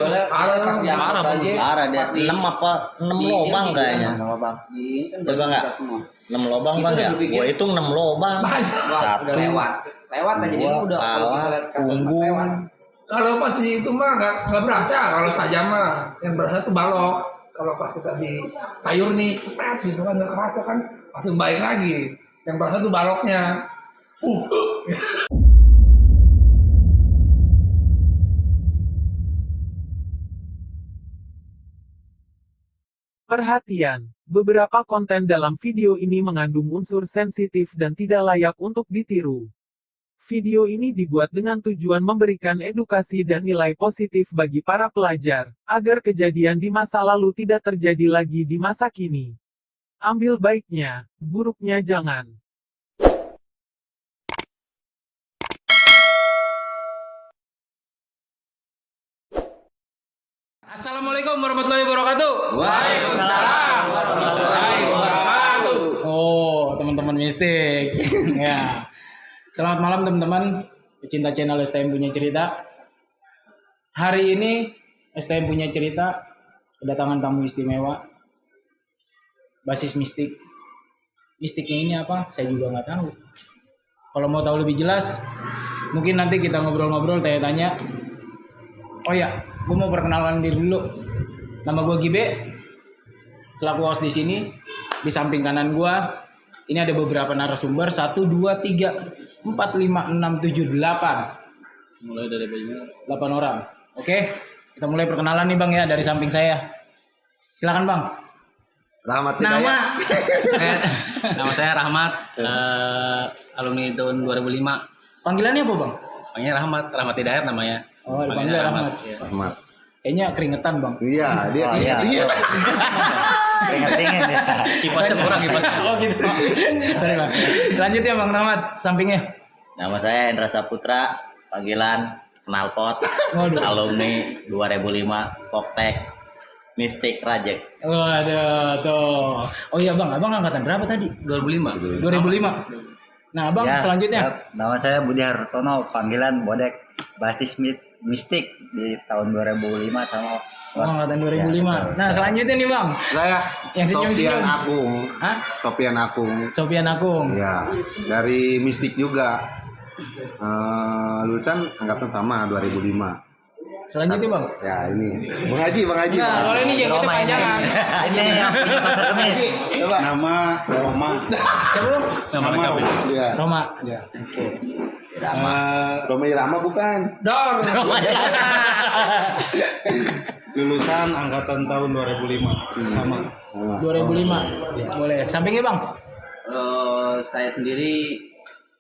Parah dia 6 lobang kayaknya. 6 lobang. Coba enggak? 6 lobang Bang ya? Gua hitung 6 lobang. Satu lewat aja dia udah punggung. Kalau pas di itu mah nggak berasa, kalau saja mah yang berasa tuh balok. Kalau pas kita di sayur nih, gitu kan nggak kerasa kan, langsung baik lagi. Yang berasa tuh baloknya. Perhatian, beberapa konten dalam video ini mengandung unsur sensitif dan tidak layak untuk ditiru. Video ini dibuat dengan tujuan memberikan edukasi dan nilai positif bagi para pelajar, agar kejadian di masa lalu tidak terjadi lagi di masa kini. Ambil baiknya, buruknya jangan. Assalamualaikum warahmatullahi wabarakatuh. Waalaikumsalam warahmatullahi wabarakatuh. Oh, teman-teman mistik. Ya. Selamat malam teman-teman pecinta channel STM Punya Cerita. Hari ini STM Punya Cerita kedatangan tamu istimewa. Basis mistik. Mistiknya ini apa? Saya juga nggak tahu. Kalau mau tahu lebih jelas, mungkin nanti kita ngobrol-ngobrol, tanya-tanya. Oh ya, gue mau perkenalan diri dulu. Nama gue Gibe, selaku host di sini. Di samping kanan gue, ini ada beberapa narasumber. 1, 2, 3, 4, 5, 6, 7, 8. Mulai dari 8 orang. Oke, kita mulai perkenalan nih Bang ya, dari samping saya. Silakan Bang. Rahmat Nama. Nama saya Rahmat, alumni tahun 2005. Panggilannya apa Bang? Panggilnya Rahmat Hidayat namanya. Oh, dipanggil Rahmat. Rahmat. Kayaknya keringetan Bang. Iya, dia iya. Keringet dingin ya. Kipasnya kurang kipasnya. Oh gitu. Sorry Bang. Selanjutnya Bang Rahmat, sampingnya. Nama saya Endra Saputra, panggilan knalpot. Waduh. Alumni 2005 Poptek Mistik Rajek. Waduh, tuh. Oh iya Bang, Abang angkatan berapa tadi? 2005. 2005. Nah, Abang Ya, selanjutnya. siap. Nama saya Budi Hartono, panggilan Bodek, basis mistik di tahun 2005 sama Oh, angkatan 2005. Ya, Nah, selanjutnya nih Bang. Saya Yang senyum-senyum. Sofian Akung. Hah? Sofian Akung. Sofian Akung. Ya, dari Mistik juga. Lulusan angkatan sama 2005. Selanjutnya Bang. Ya, ini. Bang Haji. Nah, soalnya ini jenggotnya Roma ini. panjangan. Ini yang punya pasar kemis. Coba. Nama Roma. Siapa lu? Nama lengkapnya. Ya. Roma. Ya. Oke. Roma Irama bukan. Dor. Lulusan angkatan tahun 2005 sama 2005. Boleh. Sampingnya Bang. Saya sendiri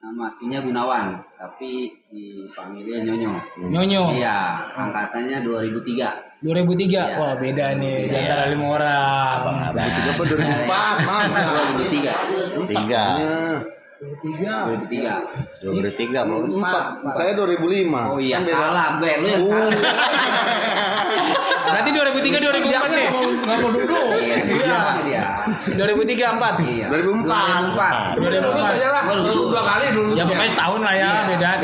nama aslinya Gunawan, tapi dipanggilnya Nyonyo. Nyonyo. Iya, angkatannya 2003. 2003. Wah, beda nih di antara 5 orang. Abang-abang. 2004, maaf. 2003. 3. 2003. 23 Bos. 4. Saya 2005. Oh iya, Kan beda. salah gue, lu yang salah. Berarti 2003 2004 nih. Nggak mau duduk. Iya, dia. 2003 4. Iya. 2004. 2004. Aja lah, dua kali dulu. Ya pokoknya setahun lah ya, beda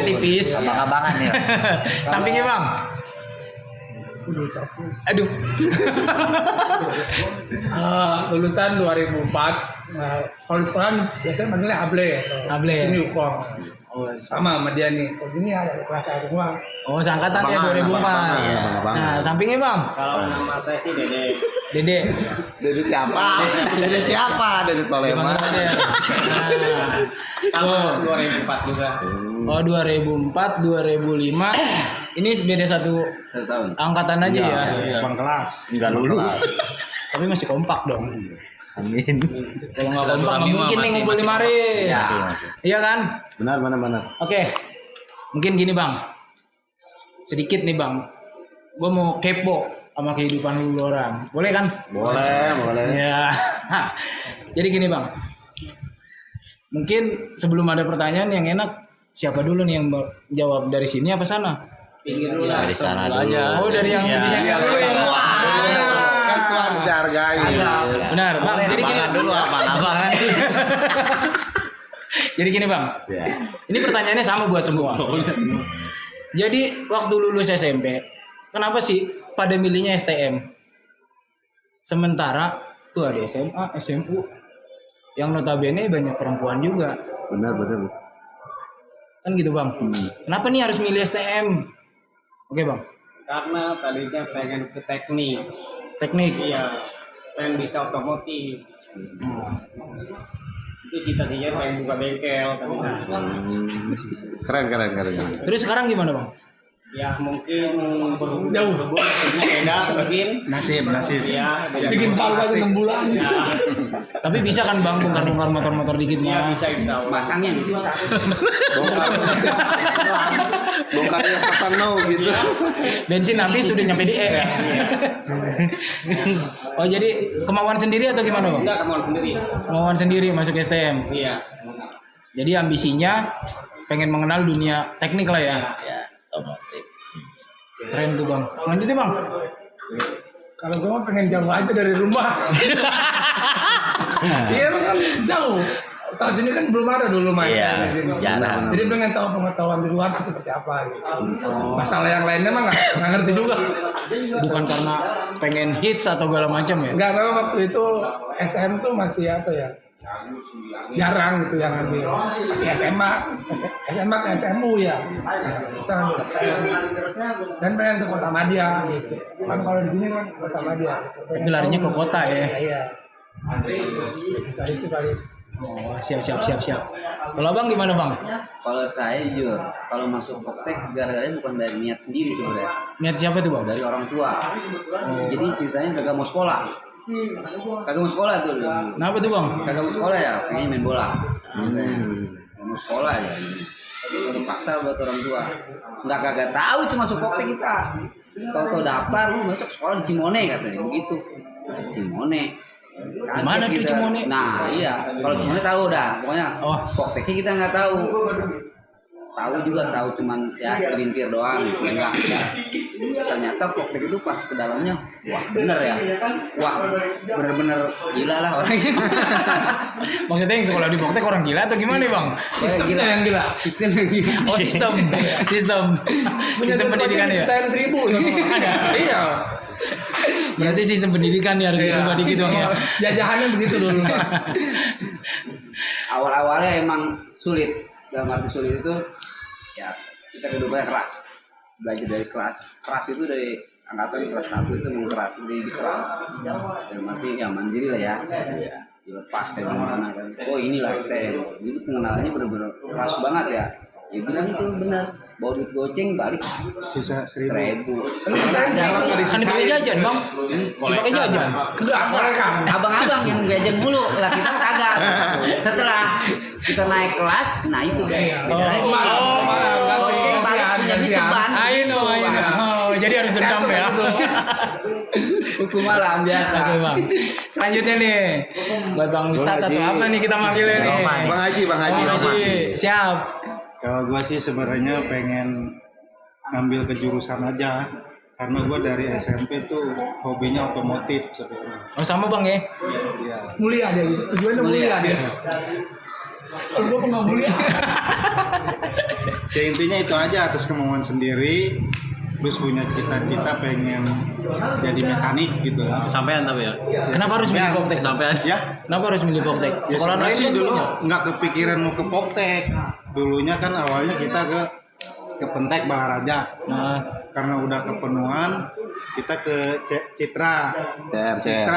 tipis. Abang-abangan ya. Sampingnya Bang. Aduh. Lulusan 2004. Nah, kalau di sekolah biasanya manggilnya Able. Able. Sini Ukong. Sama sama dia nih. Kalau ini ada kelas satu semua. Oh, seangkatan ya 2004. Abang-abangan. Nah, sampingnya Bang. Kalau nama saya sih Dede. Dede. Dari siapa? Dari siapa? Dari Soleman. Dipanggil Dede. Sama 2004 juga. Oh, 2004, 2005. Ini beda satu 1 tahun. angkatan aja ya. bang kelas. Enggak lulus. Tapi masih kompak dong. Amin. Kalau nggak kompak nggak mungkin nih ngumpul di mari. Iya kan? Benar. Oke. Mungkin gini Bang. Sedikit nih Bang. Gue mau kepo sama kehidupan lu orang. Boleh kan? Boleh. Ya. Jadi gini Bang. Mungkin sebelum ada pertanyaan yang enak, siapa dulu nih yang jawab, dari sini apa sana? Pinggir dulu lah. Dari sana dulu. Oh, dari yang bisa dulu ya. Kan Tuhan dihargai. Benar, Bang. Jadi gini Abangan dulu abang-abangan. Jadi gini Bang. Ini pertanyaannya sama buat semua. Jadi waktu lulus SMP, Kenapa sih pada milihnya STM? Sementara tuh ada SMA, SMU yang notabene banyak perempuan juga. Benar. Kan gitu Bang. Kenapa nih harus milih STM? Oke Bang. Karena tadinya pengen ke teknik. Teknik. Iya. Pengen bisa otomotif. Itu cita-citanya pengen buka bengkel tadinya. Keren. Terus sekarang gimana Bang? Ya mungkin jauh beda mungkin Nasib. ya Bikin palu aja 6 bulan. ya Tapi bisa kan Bang bongkar-bongkar motor-motor dikit ya mah. bisa masangnya gitu susah. Bongkarnya pasang no gitu. Bensin habis sudah nyampe di E. Oh jadi kemauan sendiri atau gimana Bang? Enggak kemauan sendiri. Kemauan sendiri masuk STM. Iya. Jadi ambisinya pengen mengenal dunia teknik lah ya. Ya, otomotif. Keren tuh Bang. Selanjutnya Bang. Kalau gue mah pengen jauh aja dari rumah. Iya emang kan jauh. Saat ini kan belum ada dulu main Iya, di sini. jarang. Jadi pengen tahu pengetahuan di luar itu seperti apa gitu. Masalah yang lainnya mah nggak ngerti juga. Bukan karena pengen hits atau segala macam ya. Enggak, memang waktu itu SM tuh masih apa ya? Jarang gitu yang ambil. Masih SMA ke SMU ya. Kita ambil STM. Dan pengen ke Kota Madya gitu. Kan kalau di sini kan Kota Madya. Tapi larinya ke kota ya. Iya. Dari situ kali. Oh, siap. Kalau Bang gimana Bang? Kalau saya jujur, kalau masuk Poptek gara-gara bukan dari niat sendiri sebenarnya, Niat siapa tuh Bang? dari orang tua. Jadi ceritanya kagak mau sekolah tuh. Kenapa tuh Bang? Kagak mau sekolah ya, pengen main bola. Nggak mau sekolah ya. Dipaksa buat orang tua. Kagak tahu itu masuk Poptek kita. Tahu daftar lu masuk sekolah di Cimone katanya begitu. Cimone. Gimana tuh Cimone? Nah iya, kalau Cimone tahu dah, pokoknya Popteknya kita nggak tahu. Tahu cuman ya segelintir doang gitu. Enggak. Ternyata Poptek itu pas ke dalamnya, wah bener ya. Wah bener-bener gila lah orangnya. Maksudnya yang sekolah di Poptek orang gila atau gimana Bang? Sistemnya yang gila. Sistem yang gila. Oh sistem pendidikan ya. Sistem 1000 ya. Iya. Berarti sistem pendidikan nih harus dirubah dikit Bang ya. Jajahannya begitu dulu. Awal-awalnya emang sulit. Dalam arti sulit itu ya kita kehidupannya keras. Belajar dari keras itu dari angkatan kelas 1 itu memang keras, di keras. Dalam arti ya mandiri lah ya. Dilepas dari mana kan. Oh inilah STM. Jadi pengenalannya benar-benar keras banget ya. Ya bilang itu benar. Bawa duit goceng balik Sisa 1.000. 1.000. Kan dipakai jajan Bang. Dipakai jajan. Abang-abang yang jajan mulu lah, kita mah kagak. Setelah kita naik kelas, nah itu beda lagi. Goceng balik punya duit ceban. Ayo. Oh, jadi harus dendam ya. Hukum malam biasa. Oke Bang. Selanjutnya nih buat Bang Ustadz atau apa nih kita manggilnya nih? Bang Haji. Bang Haji. Siap. Kalau gua sih sebenarnya pengen ngambil ke jurusan aja, karena gua dari SMP tuh hobinya otomotif sebenarnya. Oh sama Bang ya? Iya. Mulia dia gitu. Tujuannya mulia dia. Kalau gua nggak mulia. Ya intinya itu aja, atas kemauan sendiri, terus punya cita-cita pengen jadi mekanik gitu. Sampean tapi ya. Kenapa harus milih Poptek? Sampean. Ya, Kenapa harus milih Poptek? ya Sekolah lain sih kan dulu banyak. nggak kepikiran mau ke Poptek. Dulunya kan awalnya kita ke Pentek Balaraja. Nah, Karena udah kepenuhan, kita ke Citra. CR.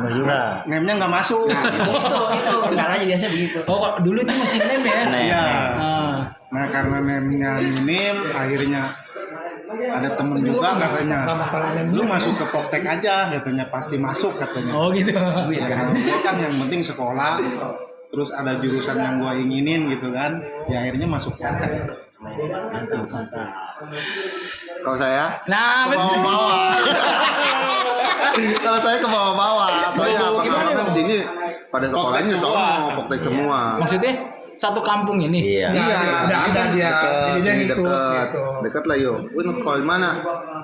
juga. Name-nya nggak masuk. Itu kendalanya biasa begitu. oh kok dulu itu masih name ya? Iya. Nah, Nah karena name-nya minim, akhirnya ada temen juga katanya, lu masuk ke Poptek aja, katanya pasti masuk katanya. oh gitu. Ya, karena gua kan yang penting sekolah, terus ada jurusan yang gua inginin gitu kan, ya akhirnya masuk Poptek. Kalau saya Nah, ke betul. bawah-bawah. Kalau saya ke bawah-bawah. Soalnya Gimana, abang-abang kan Bang? di sini pada sekolahnya Poptek semua. sono, Poptek semua. Maksudnya satu kampung ini? Iya. Iya, udah ini ada kan dia. deket, Jadi dia ini ngikut, deket, gitu. deket lah yuk. Wih, sekolah di mana?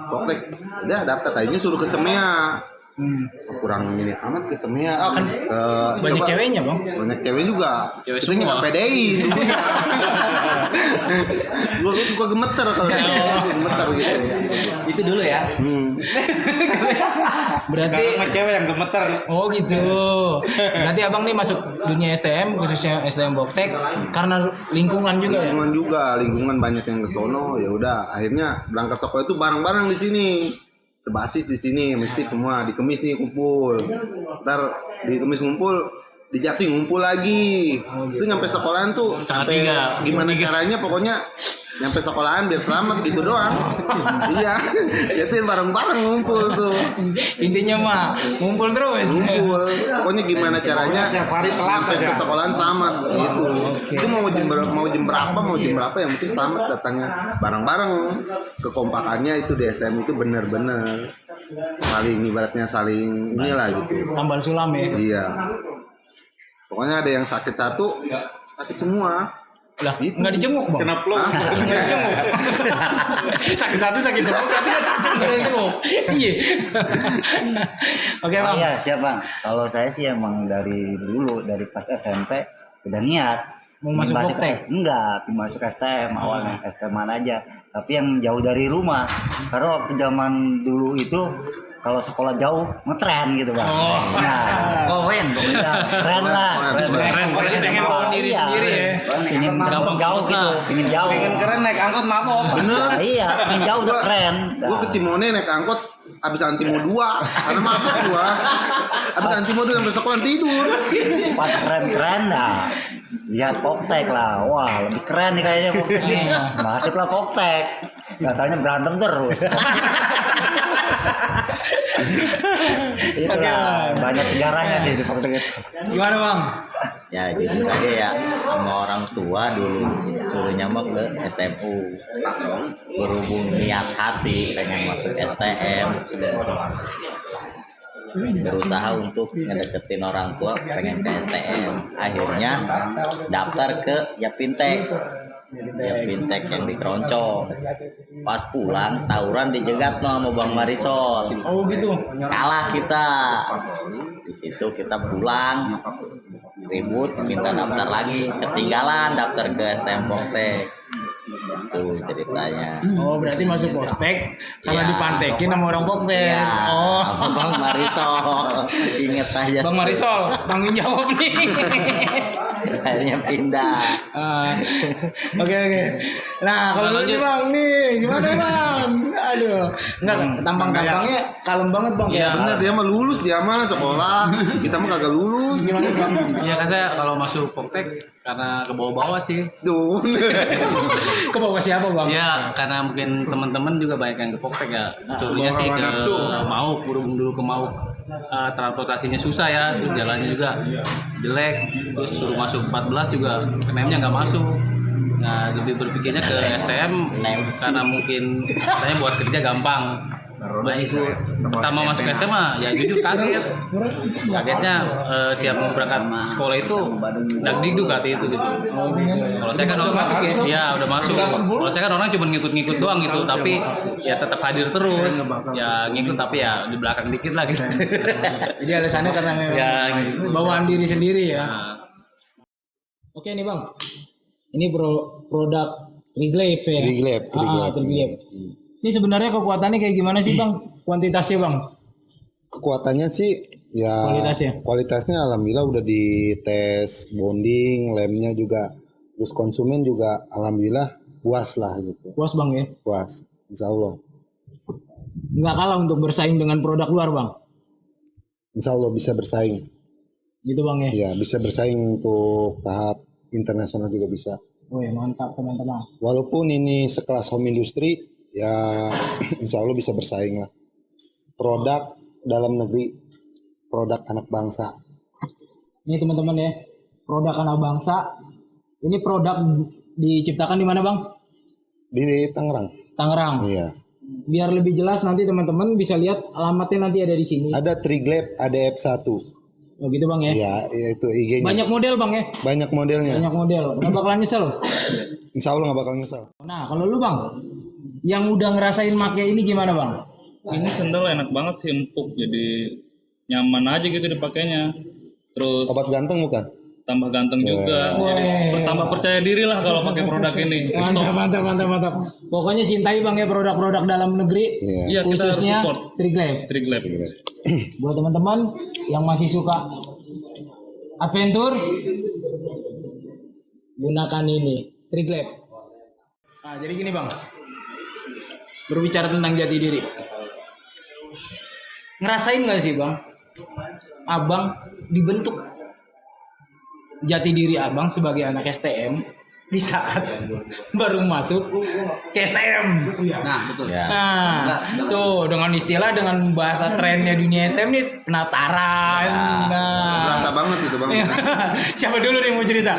Poptek. Dia daftar tadinya suruh ke Semea. kurang ini amat ke semea kan Banyak ceweknya bang. banyak cewek juga Cewek kita nggak semua. pedein gue suka gemeter kalau gemeter gitu Itu dulu ya. Berarti Karena cewek yang gemeter. oh gitu. Berarti abang nih masuk dunia STM khususnya STM Boktek karena lingkungan juga ya. lingkungan banyak yang ke sono, ya udah akhirnya berangkat sekolah itu bareng-bareng di sini. Sebasis di sini, mistik semua di Kemis nih kumpul. Ntar di Kemis ngumpul, di Jati ngumpul lagi. Itu nyampe sekolahan tuh sampai gimana caranya pokoknya nyampe sekolahan biar selamat gitu doang. Iya. Jadi bareng-bareng ngumpul tuh. Intinya mah ngumpul terus. Ngumpul. Pokoknya gimana caranya Tiap hari telat sampai aja. ke sekolahan selamat gitu. Itu mau jam berapa yang penting selamat datangnya bareng-bareng. Kekompakannya itu di STM itu benar-benar saling ibaratnya saling inilah gitu. Tambal sulam ya. Iya. Pokoknya ada yang sakit satu, sakit semua. Lah, Gitu. nggak dijenguk bang? Kenapa lo? Nggak dijenguk. Sakit satu sakit semua berarti kan nggak dijenguk. Iya. Oke bang. Iya siap bang. Kalau saya sih emang dari dulu dari pas SMP udah niat Mau masuk Boktek? Enggak, masuk STM awalnya STM aja. Tapi yang jauh dari rumah. Karena waktu zaman dulu itu kalau sekolah jauh ngetren gitu bang. Nah, Keren. keren lah. Keren. Berarti pengen bawa diri Iya. sendiri ya. Ingin jauh gitu, ingin jauh. Pengen keren naik angkot mabok. Bener. Iya, ingin jauh udah keren. Gua ke Cimone naik angkot habis Antimo 2 karena mabok gua. Habis Antimo 2 sampai sekolah tidur. Pas keren-keren dah. Lihat Boktek lah, wah lebih keren nih kayaknya Boktek. Masuklah Boktek. Katanya berantem terus. Itulah banyak sejarahnya sih di Boktek itu. Gimana bang? Ya gitu aja ya, sama orang tua dulu suruh nyambak ke SMU. Berhubung niat hati pengen masuk STM, berusaha untuk ngedeketin orang tua pengen ke STM. Akhirnya daftar ke Yapintek yang di Keroncong. Pas pulang tawuran dijegat sama Bang Marisol. Oh gitu. Kalah kita. Di situ kita pulang ribut minta daftar lagi, ketinggalan daftar ke STM Boktek. Itu ceritanya. Oh berarti masuk Boktek karena Iya. dipantekin sama orang Boktek. Ya, Oh. sama Bang Marisol. Ingat aja. Bang Marisol tanggung jawab nih. Akhirnya pindah. Oke. Nah kalau ini bang nih gimana bang? Aduh, enggak tampangnya kalem banget bang. Iya. Bener dia mah lulus dia mah sekolah. Kita mah kagak lulus. Gimana bang? Iya kan saya kalau masuk Boktek karena ke bawah-bawah sih. Tuh. Ke bawah siapa bang? Ya karena mungkin teman-teman juga banyak yang ke Boktek ya. Suruhnya sih ke Mauk, berhubung dulu ke Mauk. Transportasinya susah ya, terus jalannya juga jelek, terus suruh masuk 14 juga NM-nya nggak masuk. Nah lebih berpikirnya ke STM karena mungkin saya buat kerja gampang. Nah itu pertama masuk SMA ya jujur kagetnya tiap mau berangkat sekolah itu dagdikduk hati itu gitu. Kalau saya kan Udah masuk ya? Iya udah masuk. Kalau saya kan orang cuma ngikut-ngikut doang gitu, tapi ya tetap hadir terus. Ya ngikut tapi ya di belakang dikit lah gitu. Jadi alasannya karena memang Ya, bawaan diri sendiri ya. Nah, Oke nih bang, ini produk Triglade ya. Triglade. Ini sebenarnya kekuatannya kayak gimana sih bang? Kuantitasnya bang? Kekuatannya sih ya kualitasnya alhamdulillah udah dites bonding, lemnya juga, terus konsumen juga alhamdulillah puas lah gitu. Puas bang ya? Puas, insya Allah. Nggak kalah untuk bersaing dengan produk luar bang? Insya Allah bisa bersaing. Gitu bang ya? Ya bisa bersaing untuk tahap internasional juga bisa. Wih mantap teman-teman. Walaupun ini sekelas home industry ya insya Allah bisa bersaing lah. Produk dalam negeri, produk anak bangsa. Ini teman-teman ya, produk anak bangsa. Ini produk diciptakan di mana bang? Di Tangerang. Tangerang. Iya. Biar lebih jelas nanti teman-teman bisa lihat alamatnya nanti ada di sini. Ada Triglade, ada F1. Oh gitu bang ya? Iya, itu IG-nya. Banyak model bang ya? Banyak modelnya. Banyak model. Nggak bakalan nyesel? Insya Allah nggak bakal nyesel. Nah kalau lu bang, yang udah ngerasain make ini gimana bang? Ini sendal enak banget sih, empuk, jadi nyaman aja gitu dipakainya. Terus Obat ganteng bukan? tambah ganteng juga. Jadi tambah percaya diri lah kalau pakai produk ini. Mantap. Pokoknya cintai Bang ya produk-produk dalam negeri. Iya, kita harus Khususnya support Triglab. Triglab. Buat teman-teman yang masih suka adventure, gunakan ini Triglab. Nah, jadi gini Bang, berbicara tentang jati diri, ngerasain nggak sih Bang, Abang dibentuk jati diri Abang sebagai anak STM di saat baru masuk ke STM. Nah, betul. Ya. Nah, tuh dengan istilah dengan bahasa trennya dunia STM nih penataran. Nah, Berasa banget itu bang. siapa dulu nih mau cerita?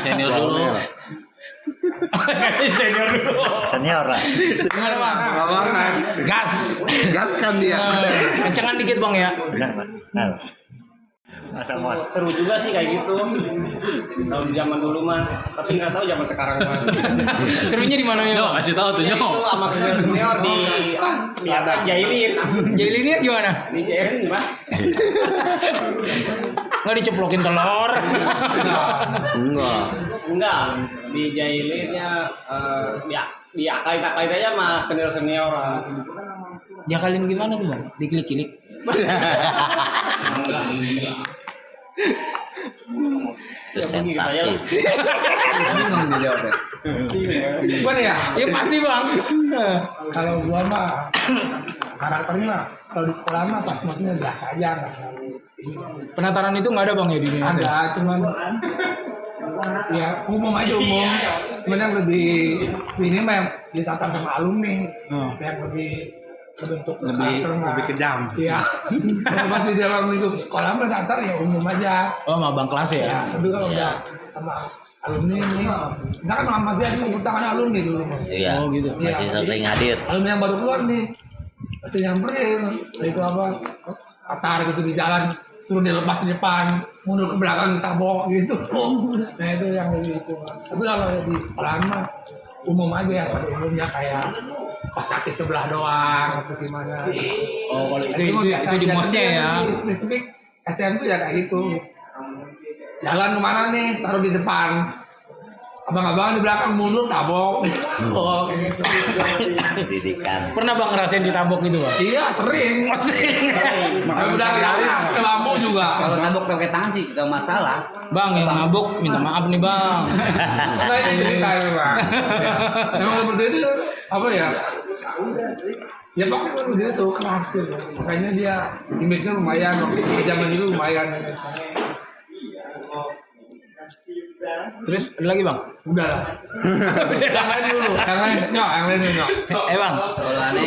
Senior dulu. Senior dulu. Senior lah. Gimana Bang? Lawangan. Gas. Gas kan dia. Kencengan dikit Bang ya. Benar Bang. Nah. Masa mos. Seru juga sih kayak gitu. Kalau di zaman dulu mah, tapi nggak tahu zaman sekarang mah. Serunya di mana ya? Yo, Bang? kasih tahu tuh Yo. Sama senior di apa Jailin. Jailinnya gimana? Di Jailin gimana? Nggak diceplokin telur. Enggak, di Jailinnya dia kait aja sama senior. Diakalin gimana tuh Bang? Diklik-klik. Itu sensasi. Bingung dijawabnya. Gimana ya? Ya pasti Bang. Kalau gua mah karakternya mah kalau di sekolah mah pas maksudnya biasa aja nggak terlalu. Penataran itu nggak ada Bang ya di dunia STM? Ada, cuman ya umum aja umum. Cuman yang lebih ini mah yang ditata sama alumni, yang lebih bentuk lebih kejam. Iya. Kalau masih dalam lingkup sekolah mah datar ya umum aja. Oh, sama Bang kelas ya? Ya, tapi kalau udah sama alumni ini, kita kan masih ada tepuk tangan alumni dulu. Iya. Oh, gitu. Masih sering hadir. Alumni yang baru keluar nih, pasti nyamperin. Itu apa? Katar gitu di jalan, turun dilepas di depan, mundur ke belakang ditabok gitu. Nah itu yang lebih itu. Tapi kalau di sekolah mah umum aja, pada umumnya kayak pas kaki sebelah doang atau gimana. Oh, kalau itu di mosnya ya. Spesifik STM tuh ya kayak gitu. Jalan kemana nih? Taruh di depan. Abang-abang di belakang mundur tabok. Oh, kayak gitu. Pendidikan. Pernah Bang ngerasain ditabok gitu Bang? Iya sering. Kalau udah ke lampu juga. Kalau tabok pakai tangan sih gak masalah. Bang yang mabuk minta maaf nih Bang. Nah itu cerita memang. Memang seperti itu apa ya? Ya pokoknya kan begitu keras gitu. Makanya dia image-nya lumayan. Di zaman dulu lumayan. Terus ada lagi Bang? Udah lah. Yang lain dulu. Yang lain dulu. Bang. Soalnya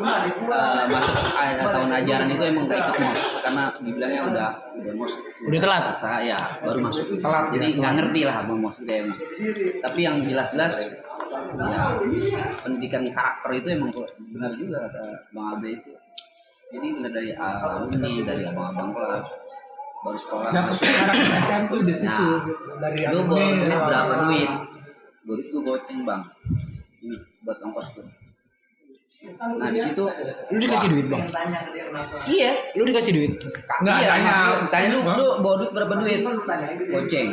masuk tahun ajaran itu emang gak ikut mos karena dibilangnya udah mos. Udah telat. Saya baru masuk. Telat. Jadi nggak ngerti lah mau mos kayak. Tapi yang jelas-jelas ya pendidikan karakter itu emang benar juga kata Bang Abe itu. Jadi benar dari alumni, dari abang-abang kelas baru sekolah. Dapat karakter tuh di situ. Dari Lu alumni, duit dari berapa orang-orang. duit? Duit gue goceng Bang. Ini buat ongkos tuh. Nah di situ Lu dikasih duit Bang? iya, Lu dikasih duit? Nggak, iya, tanya. tanya lu bawa duit berapa duit? Goceng.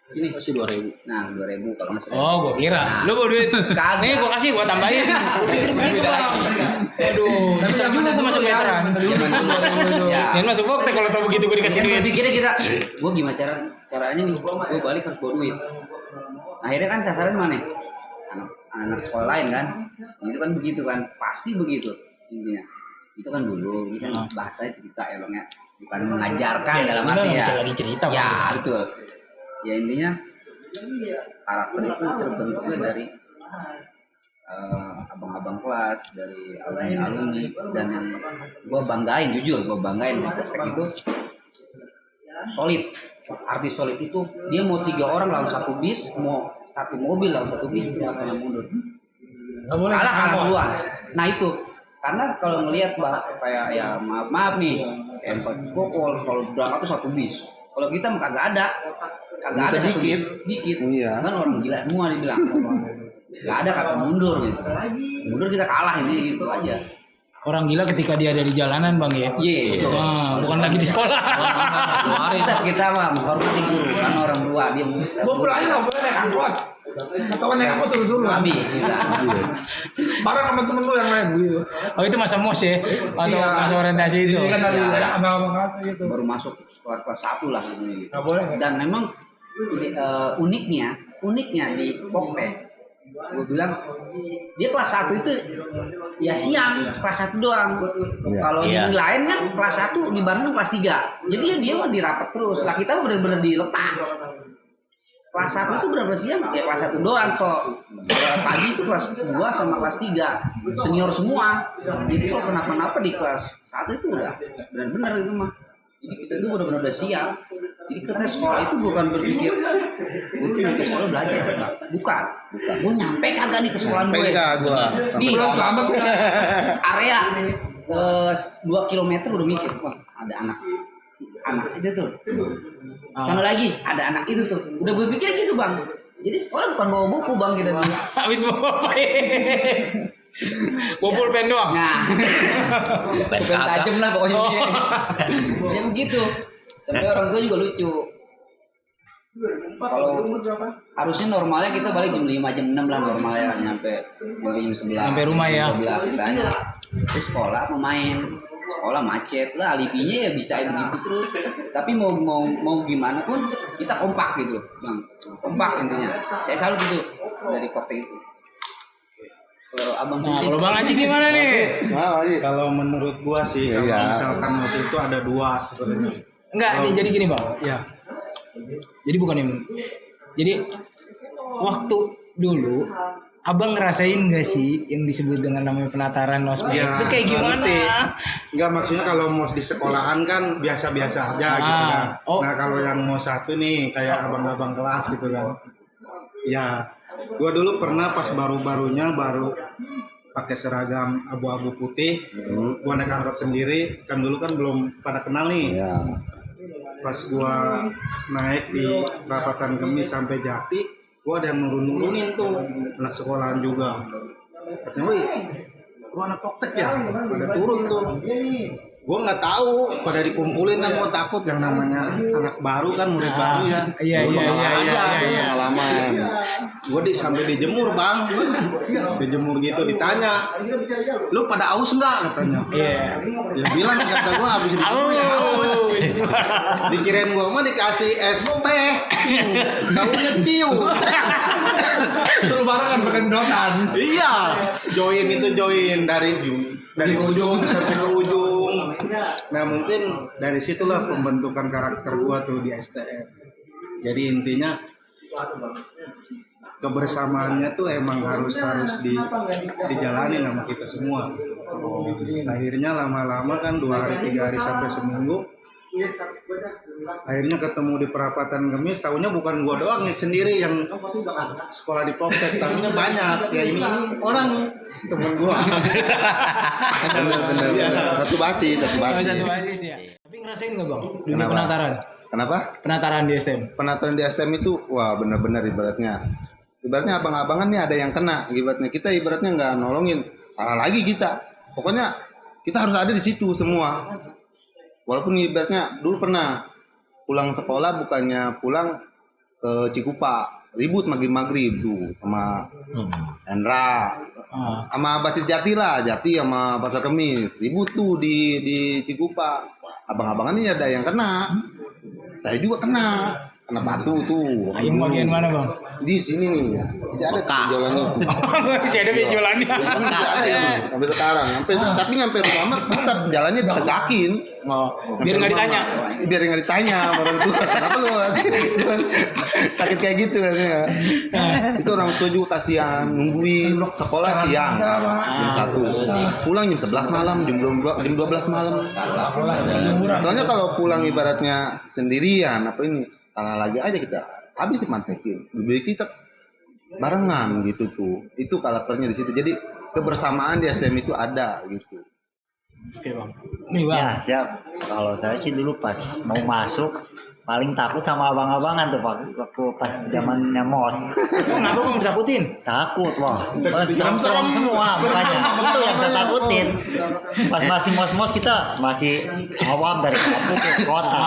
Ini Kasih 2.000. nah 2.000 kalau masuk. Oh, gua kira. Lu bawa duit. Kagak. Nih gua kasih, gua tambahin. Gua pikir begitu Bang. Aduh, bisa juga gua masuk veteran. Ya. Jangan masuk Voktek kalau tau begitu gua dikasih duit. Pikirnya kita, gua gimana caranya nih? Gua balik harus bawa duit. Akhirnya kan sasaran mana? Anak sekolah lain kan? Itu kan begitu kan? Pasti begitu intinya. Itu kan dulu, ini kan bahasanya cerita ya Bang ya. Bukan mengajarkan dalam arti ya. Lagi cerita Bang. Ya betul. Ya intinya karakter itu terbentuknya dari abang-abang kelas, dari alumni dan yang gue banggain, jujur gue banggain di prospek itu solid. Artis solid itu dia mau 3 orang lawan 1 bis, mau 1 mobil lawan 1 bis, dia akan mundur. Kalah duluan. Nah itu karena kalau melihat kayak ya maaf nih kayak Pokol kalau berangkat tuh 1 bis. Kalau kita mah kagak ada 1 bis, dikit. Iya. Kan orang gila semua dibilang. Gak ada kata mundur gitu. Mundur kita kalah ini gitu aja. orang gila ketika dia ada di jalanan bang ya. Iya. Nah, bukan lagi di sekolah. Kita mah menghormati guru karena orang tua dia. Gue pulangin nggak boleh naik angkot. Atau naik angkot suruh dulu. Habis kita. Bareng sama temen lu yang lain gitu. Oh itu masa mos ya? Atau Iya. masa orientasi itu? Ini kan dari Iya. abang-abang kata gitu. Baru masuk kelas 1 lah ini. Nggak boleh. Dan memang uniknya di Pokped, gue bilang dia kelas 1 itu ya siang kelas 1 doang. Kalau Iya. yang lain kan kelas 1 dibarengin kelas 3. Jadi dia mah dirapat terus. Lah kita benar-benar dilepas. Kelas 1 itu benar-benar siang ya kelas 1 doang kok. Pagi itu kelas 2 sama kelas 3. Senior semua. Jadi kalau kenapa-napa di kelas 1 itu udah benar-benar itu mah. Jadi kita itu benar-benar udah siap. Jadi kita sekolah itu bukan berpikir gue nyampe sekolah belajar. Bukan. Gue nyampe kagak nih ke sekolah gue. Enggak gua. Nih, Belum selamat kan. area 2 kilometer udah mikir, wah ada anak itu tuh. Sama lagi ada anak itu tuh. Udah gue pikir gitu bang. Jadi sekolah bukan bawa buku bang kita. Habis mau apa ya? Bobol pen doang. Nah, bukan tajam lah pokoknya dia. Dia begitu. Sampai orang tua juga lucu. Kalau harusnya normalnya kita balik jam 5 jam 6 lah normalnya nyampe jam 11. Sampai rumah ya. 12 kitanya. Terus sekolah main. Sekolah macet lah, alibinya ya bisa begitu terus. Tapi mau gimana pun kita kompak gitu, bang. Kompak intinya. Saya selalu gitu dari Pokped itu. Kalau abang Nah, kalau Bang Haji gimana nih? Kalau menurut gua sih, Iya. kalau misalkan mos itu ada 2 sebenarnya. Enggak, nih jadi gini bang. Ya, Jadi bukan yang jadi waktu dulu abang ngerasain gak sih yang disebut dengan namanya penataran ospek? Ya, Itu kayak gimana? ngerti. Enggak, maksudnya kalau mos di sekolahan kan biasa-biasa aja gitu kan. Oh. Nah kalau yang mos 1 nih kayak abang-abang kelas gitu kan. Ya, gua dulu pernah pas baru-barunya baru pakai seragam abu-abu putih, gua naik angkot sendiri, kan dulu kan belum pada kenal nih. Ya. Pas gua naik di perapatan Kemis sampai Jati, gua ada yang nurunin tuh anak sekolahan juga. Katanya, wih, lu anak Pokped ya? Pada turun tuh. Gua nggak tahu, pada dikumpulin kan gua takut yang namanya anak baru kan murid baru ya. Iya. Pengalaman. Gue sampai dijemur bang, dijemur gitu ditanya, lu pada aus nggak katanya? Iya. Ya bilang kata gue habis dijemur ya aus. Dikirain gue mah dikasih es teh, taunya ciu. Suruh barengan pakai sedotan. Iya, join dari ujung sampai ke ujung. Nah mungkin dari situlah pembentukan karakter gue tuh di STM. Jadi intinya kebersamaannya tuh emang harus dijalani sama kita semua. Akhirnya lama-lama kan 2 hari 3 hari sampai seminggu. Akhirnya ketemu di perapatan Kemis, tahunya bukan gua doang yang sendiri yang sekolah di Pokped, tahunya banyak. Ya ini orang temen gua. Bener. Satu basis. Satu basis ya. Tapi ngerasain nggak bang? Dunia Kenapa? penataran. Kenapa? Penataran di STM. Penataran di STM itu wah benar-benar ibaratnya abang-abangan nih ada yang kena ibaratnya kita ibaratnya nggak nolongin, salah lagi kita. Pokoknya kita harus ada di situ semua. Walaupun ibaratnya dulu pernah pulang sekolah bukannya pulang ke Cikupa, ribut maghrib tuh sama Hendra, sama basis Jati sama Pasar Kemis, ribut tuh di Cikupa. Abang-abangan ini ada yang kena, saya juga kena batu tuh. Yang bagian mana bang? Di sini nih, masih ada benjolannya. Masih ada benjolannya. Masih ada ini sampai sekarang, tapi nyampe rumah mah tetap jalannya ditegakin. Oh, biar nggak ditanya. Biar nggak ditanya orang tua, kenapa lu sakit kayak gitu katanya. Itu orang tua juga kasihan nungguin sekolah siang jam 1, pulang jam 11 malam, jam 12 malam. Soalnya kalau pulang ibaratnya sendirian apa ini, salah lagi aja kita habis dimantekin. Lebih kita barengan gitu tuh. Itu karakternya di situ. Jadi kebersamaan di STM itu ada gitu. Oke bang. Nih bang. Ya siap. Kalau saya sih dulu pas mau masuk paling takut sama abang-abangan tuh waktu pas zamannya mos. Kenapa bang ditakutin? Takut wah, serem-serem semua makanya itu yang saya takutin. Pas masih mos-mos kita masih awam dari kampung ke kota.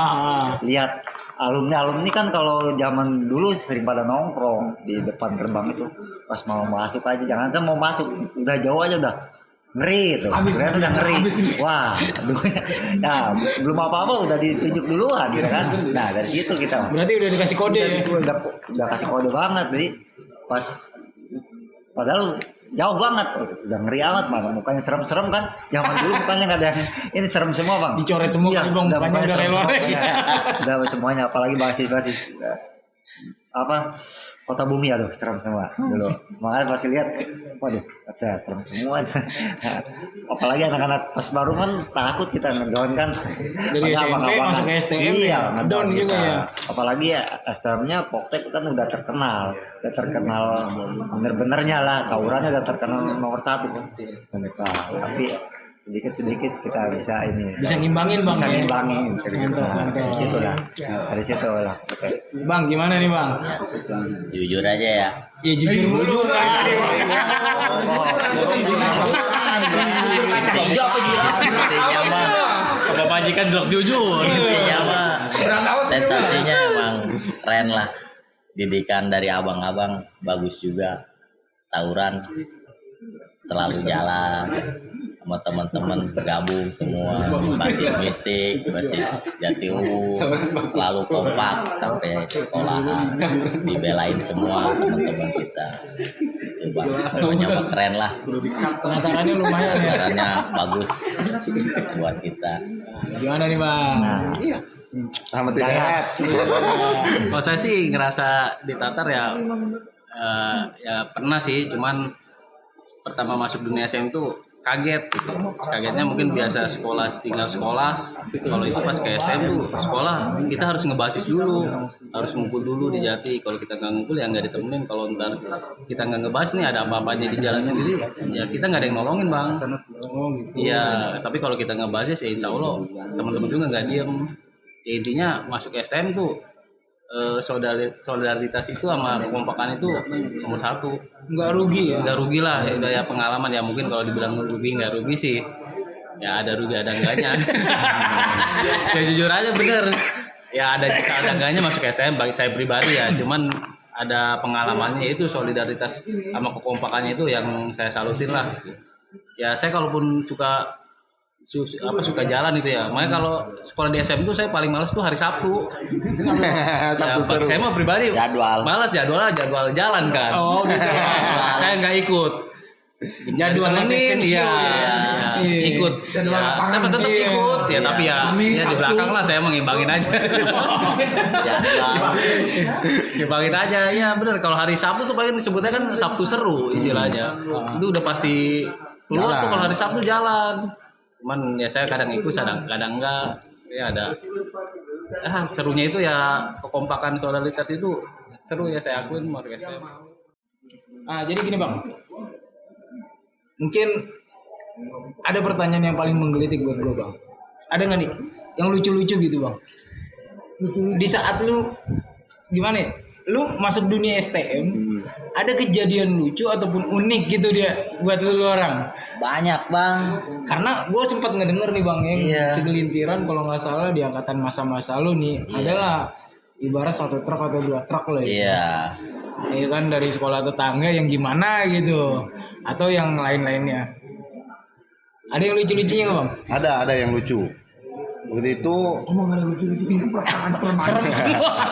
Lihat alumni kan kalau zaman dulu sering pada nongkrong di depan gerbang itu. Pas mau masuk aja, jangan kan mau masuk udah jauh aja udah ngeri tuh, keren udah ngeri. Wah, aduh, nah belum apa-apa udah ditunjuk duluan, gitu kan? Nah dari situ kita. Berarti udah dikasih kode ya? Udah kasih kode banget, jadi pas padahal jauh banget, udah ngeri amat bang, mukanya serem-serem kan? Zaman dulu mukanya nggak ada yang ini serem semua bang. Dicoret semua iya, kan bang, mukanya udah serem lewat. Udah semuanya, apalagi basis apa? Kota Bumi aduh serem semua dulu. Makanya pasti lihat, waduh, serem semua. Apalagi anak-anak pas baru kan takut kita ngedown kan. Dari SMP masuk ke STM iya, ya, down juga ya. Apalagi ya STM-nya Poktek kan udah terkenal bener-benernya lah, tawurannya udah terkenal nomor 1 kan. Tapi sedikit-sedikit kita bisa ini. Bisa ngimbangin bang. Bisa ya? ngimbangin. Mantap. Dari situ lah. Dari situ lah. Bang gimana nih bang? Jujur aja ya. Ya jujur dulu kan. Intinya mah Bapak majikan blok jujur. intinya mah sensasinya emang keren lah. Didikan dari abang-abang bagus juga. Tawuran selalu jalan sama teman-teman bergabung semua, basis mistik, basis jati ungu, selalu kompak sampai sekolahan, dibelain semua teman-teman kita. Itu bang, pokoknya mah keren lah. Penatarannya lumayan ya. Penatarannya bagus buat kita. Gimana nih bang? Selamat istirahat. Kalau saya sih ngerasa ditatar ya, ya pernah sih, cuman pertama masuk dunia SM itu kaget gitu. Kagetnya mungkin biasa sekolah tinggal sekolah. Kalau itu pas ke SM tuh sekolah kita harus ngebasis dulu, harus ngumpul dulu di Jati. Kalau kita nggak ngumpul ya nggak ditemenin. Kalau ntar kita nggak ngebahas nih ada apa-apanya di jalan sendiri, ya kita nggak ada yang nolongin bang. Iya, tapi kalau kita ngebasis ya insya Allah teman-teman juga nggak diem. Ya intinya masuk STM tuh solidaritas itu sama kekompakan itu nomor 1. Nggak rugi ya? Nggak rugi lah, ya udah ya pengalaman ya, mungkin kalau dibilang rugi nggak rugi sih ya ada rugi ada enggaknya. Ya jujur aja bener ya, ada enggaknya masuk STM bagi saya pribadi ya, cuman ada pengalamannya itu solidaritas sama kekompakannya itu yang saya salutin lah ya. Saya kalaupun suka jalan itu ya, makanya kalau sekolah di SM itu saya paling malas tuh hari Sabtu. Ya, saya mah pribadi malas jadwal jalan kan. Oh gitu. Saya nggak ikut Jadwal temenin ya. Ikut tapi tetap ikut ya, tapi ya di belakang lah saya mengimbangin aja. Imbangin aja ya bener. Kalau hari Sabtu tuh paling disebutnya kan Sabtu seru istilahnya. Itu udah pasti keluar tuh kalau hari Sabtu jalan. Cuman ya saya kadang ikut, kadang enggak. Ya ada serunya itu ya, kekompakan solidaritas itu seru ya, saya akuin mau STM. Jadi gini bang, mungkin ada pertanyaan yang paling menggelitik buat gue bang. Ada nggak nih yang lucu-lucu gitu bang? Di saat lu gimana ya? Lu masuk dunia STM, ada kejadian lucu ataupun unik gitu dia buat lu orang? Banyak bang. Karena gue sempat ngedenger nih bang ya, segelintiran kalau nggak salah di angkatan masa-masa lu nih adalah ibarat 1 truk atau 2 truk lah ya. Iya. Ya kan dari sekolah tetangga yang gimana gitu, atau yang lain-lainnya. Ada yang lucu-lucunya nggak bang? Ada yang lucu. Waktu itu Ngomong ada lucu-lucu Serem semua.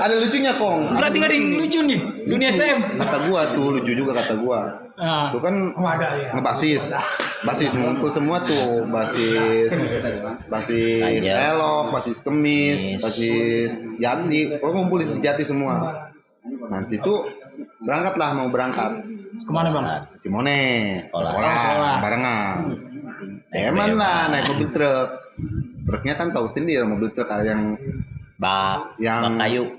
ada lucunya Kong. Berarti nggak ada yang lucu nih dunia SM. Kata gua tuh lucu juga kata gua. Itu kan ngebasis. Basis ngumpul semua tuh, basis elok, basis kemis, basis jati. Pokoknya ngumpul di jati semua. Nah, situ mau berangkat. Kemana bang? Cimone. Sekolah. Barengan. Eman lah naik mobil truk. Truknya kan tahu sendiri mobil truk yang bak kayu.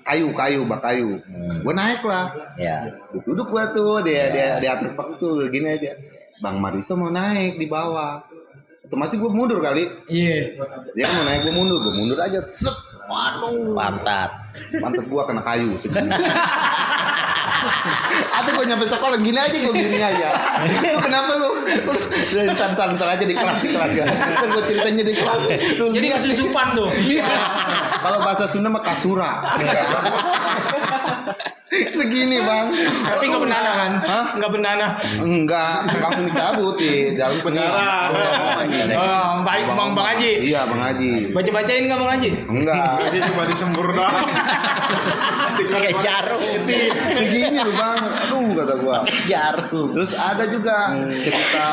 Gue naik lah. Ya. Duduk gua tuh di atas bak tuh gini aja. Bang Mariso mau naik di bawah. Otomatis gue mundur kali. Iya. Dia kan mau naik gue mundur aja. Set. Waduh, Pantat. pantat gua kena kayu segini. Atau gua nyampe sekolah gini aja, gua gini aja. Lu kenapa lu? Ntar aja di kelas ya. Ntar gua ceritanya di kelas. Lu Jadi lihat kesusupan tuh. Iya. Kalau bahasa Sunda mah kasura. Segini bang. Tapi nggak benana kan? Hah? Nggak benana. Enggak, langsung dicabut di dalam penjara. Oh, Bang Haji. Iya Bang Haji. Baca-bacain nggak Bang Haji? Enggak. Jadi cuma disembur doang. Kayak jarum. Segini lu bang. Aduh kata gua. Jarum. Terus ada juga ketika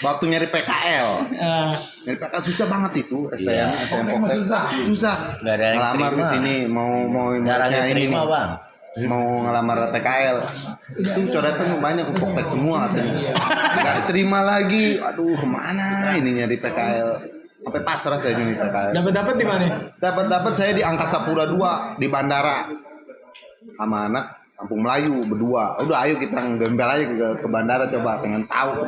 waktu nyari PKL. Nyari PKL susah banget itu STM. STM Pokoknya mah susah. Susah. Nggak ada yang Ngelamar ke terima. sini mau Jarang yang ini terima nih. bang. Mau ngelamar PKL itu coretan banyak komplek semua katanya nggak diterima lagi. Aduh kemana ini nyari PKL sampai pasrah saya ini PKL. Dapat di mana? Dapat saya di Angkasa Pura 2 di bandara sama anak Kampung Melayu berdua. Udah ayo kita gembel aja ke bandara, coba pengen tahu ke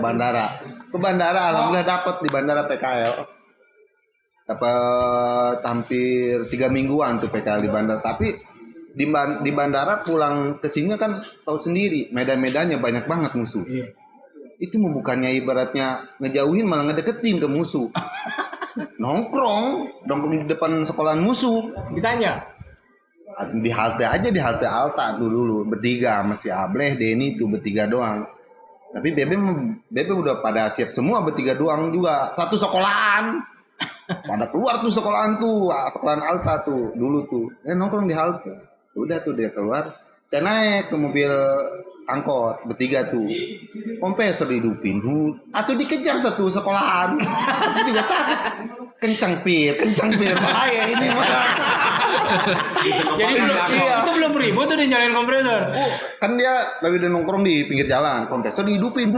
bandara alhamdulillah dapat di bandara PKL. Dapat hampir 3 mingguan tuh PKL di bandara. Tapi di bandara pulang ke sini kan tahu sendiri medan-medannya banyak banget musuh. Itu bukannya ibaratnya ngejauhin malah ngedeketin ke musuh. nongkrong di depan sekolahan musuh. Ditanya Di halte Alta tuh dulu bertiga, masih Ableh, Denny tuh bertiga doang. Tapi Bebe udah pada siap semua bertiga doang juga. Satu sekolahan. Pada keluar tuh sekolahan Alta tuh dulu tuh. Nongkrong di halte. Udah tuh dia keluar, saya naik ke mobil angkot bertiga tuh, kompresor dihidupin, atau dikejar satu sekolahan, saya juga takut, kencang pir, bahaya ini mah. Jadi itu belum ribut tuh dia nyalain kompresor. Kan dia lagi udah nongkrong di pinggir jalan, kompresor dihidupin,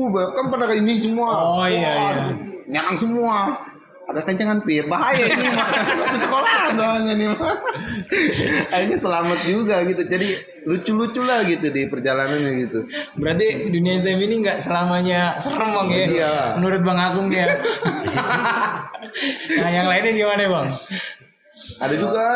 kan pada ini semua. Oh iya. Nyerang semua. Ada kencangan pir, bahaya ini mah. Satu sekolah doangnya nih mah. Akhirnya selamat juga gitu. Jadi lucu-lucu lah gitu di perjalanannya gitu. Berarti dunia STM ini nggak selamanya serem Bang ya? Iya. Menurut Bang Agung ya. Nah yang lainnya gimana Bang? Ada juga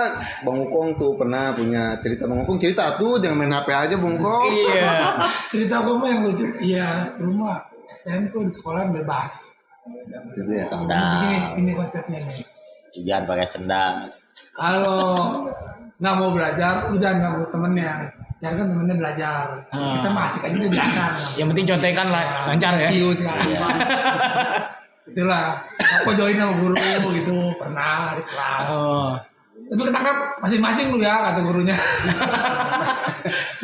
Bang Ukong tuh pernah punya cerita. Bang Ukong cerita tuh, jangan main HP aja Bang Ukong. Iya. Cerita aku mah yang lucu. Iya, semua STM tuh di sekolah bebas. Gitu ya. Sendal. Ini konsepnya nih. Jangan pakai sendal. Kalau nggak mau belajar, lu jangan ganggu temennya. Jangan kan temennya belajar. Kita mah asik aja di belakang. Yang penting contekan lah, lancar ya. Iya sekali. Itulah. Aku join sama guru gitu, pernah di kelas. Oh. Tapi ketangkap masing-masing lu ya kata gurunya.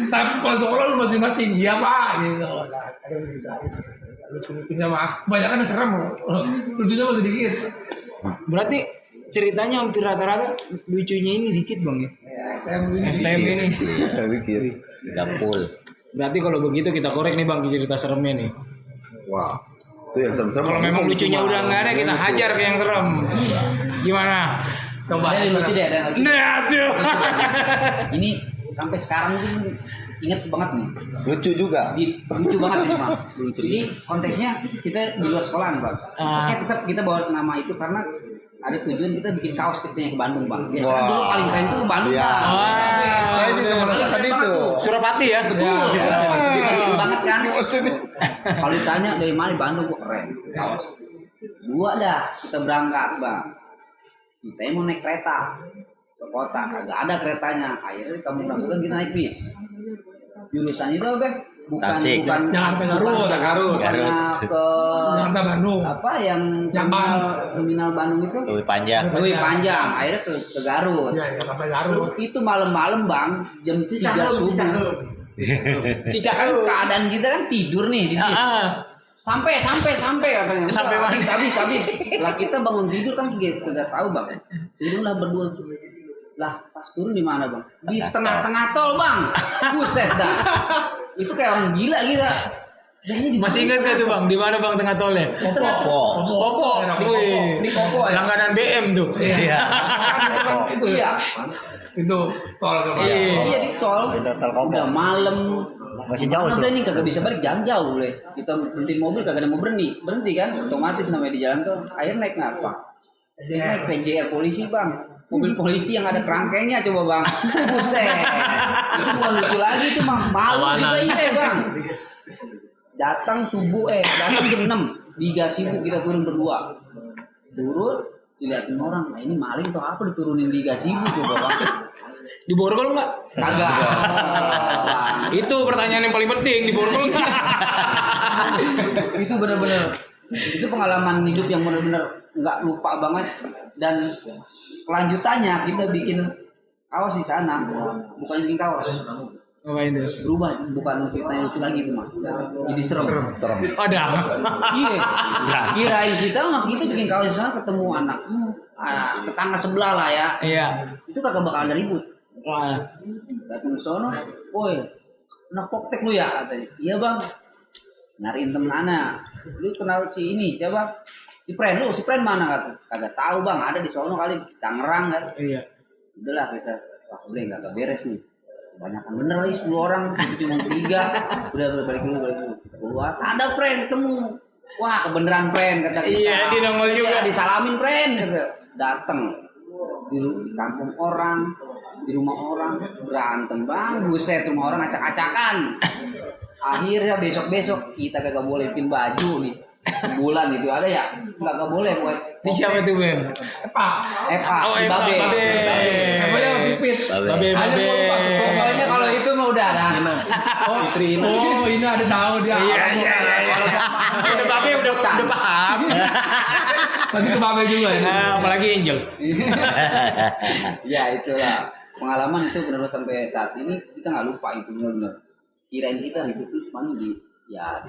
Tapi kalau sekolah lu masing-masing, iya pak gitu. Lucu-lucunya mah, kebanyakan serem. Lucunya masih sedikit. Berarti ceritanya hampir rata-rata lucunya ini dikit Bang ya? STM ini. Kiri. Gapul. Berarti kalau begitu kita korek nih Bang cerita seremnya nih. Wah. Itu yang serem-serem. Kalau memang lucunya udah nggak ada, kita hajar ke yang serem. Gimana? Coba Ada yang lucu deh, ada yang lucu. Nah tuh. Ini sampai sekarang tuh inget banget nih. Lucu juga. Lucu banget ini Bang. Ini konteksnya kita di luar sekolahan Bang. Oke, kita bawa nama itu karena ada tujuan kita bikin kaos kitanya ke Bandung Bang. Biasanya dulu paling keren tuh ke Bandung Iya. Bang. Saya juga merasakan itu. Surapati ya? Betul. Keren banget kan. Kalau ditanya dari mana di Bandung kok keren kaos. Dua dah kita berangkat Bang. Kita mau naik kereta ke kota, kagak ada keretanya. Akhirnya kamu berangkat kita naik bis. Jurusannya itu apa? Tasik. Bukan Jangan Garut. bukannya ke Jakarta Bandung. apa yang terminal Bandung itu? Lebih panjang. Lebih panjang. Akhirnya ke Garut. Iya, sampai Garut. Itu malam-malam Bang, jam 3 subuh. Cicahem. Keadaan kita kan tidur nih di bis. Sampai katanya. Sampai mana? Habis. Lah kita bangun tidur kan tidak tahu Bang. Turunlah berdua. Lah pas turun di mana Bang? Di tengah-tengah tol Bang. Buset dah. Itu kayak orang gila kita. Masih ingat gak tuh Bang? Di mana Bang tengah tolnya? Popo. Wih. Ini Popo ya. Langganan BM tuh. Iya. Itu Iya. Itu tol coba. Iya di tol. Udah malam. Masih jauh tuh. Udah nih kagak bisa balik, jangan jauh boleh. Kita berhenti mobil kagak ada mau berhenti kan? Otomatis namanya di jalan tuh. Akhirnya naik ngapa? Naik PJR polisi Bang. mobil polisi yang ada kerangkengnya coba bang. Buset. Itu bukan lucu lagi itu mah. Malu juga iya bang. Datang subuh datang jam 6 di Gasibu kita turun berdua. Turun dilihatin orang, nah ini maling atau apa diturunin di Gasibu coba bang. Di borgol nggak? Kagak. Itu pertanyaan yang paling penting, di borgol nggak? Itu benar-benar itu pengalaman hidup yang benar-benar nggak lupa banget, dan kelanjutannya kita bikin kaos di sana, bukan bikin kaos. Ngapain tuh? Berubah, bukan ceritanya lucu lagi itu mah. Jadi serem. Ada. Iya. Kirain kita bikin kaos di sana ketemu anak tetangga sebelah lah ya. Iya. Itu kagak bakal ada ribut. Wah. Datang ke sono, woi, anak poktek lu ya katanya. Iya bang. Nyariin temen anak. Lu kenal si ini siapa? Si friend mana kagak tahu bang, ada di sono kali Tangerang kan. Iya. Udahlah kita, wah udah nggak beres nih. Kebanyakan bener lagi 10 orang, itu cuma 3. Udah balik dulu. Kita keluar, ada friend ketemu. Wah kebeneran friend kata kita. Iya, di nongol juga. Disalamin friend kata. Dateng di kampung orang, di rumah orang berantem bang, buset rumah orang acak-acakan. Akhirnya besok kita kagak boleh pin baju nih sebulan gitu ada ya, nggak boleh buat. Ini siapa tuh Ben? Epa. Oh, Epa, Babe. Epa yang pipit. Babe. Pokoknya kalau itu mah udah ada. Oh, ini ada tahu dia. Iya. Udah Babe udah paham. Nanti ke Babe juga ya. Apalagi Angel. Ya itulah pengalaman itu benar-benar sampai saat ini kita nggak lupa itu benar. Kirain kita hidup itu cuma di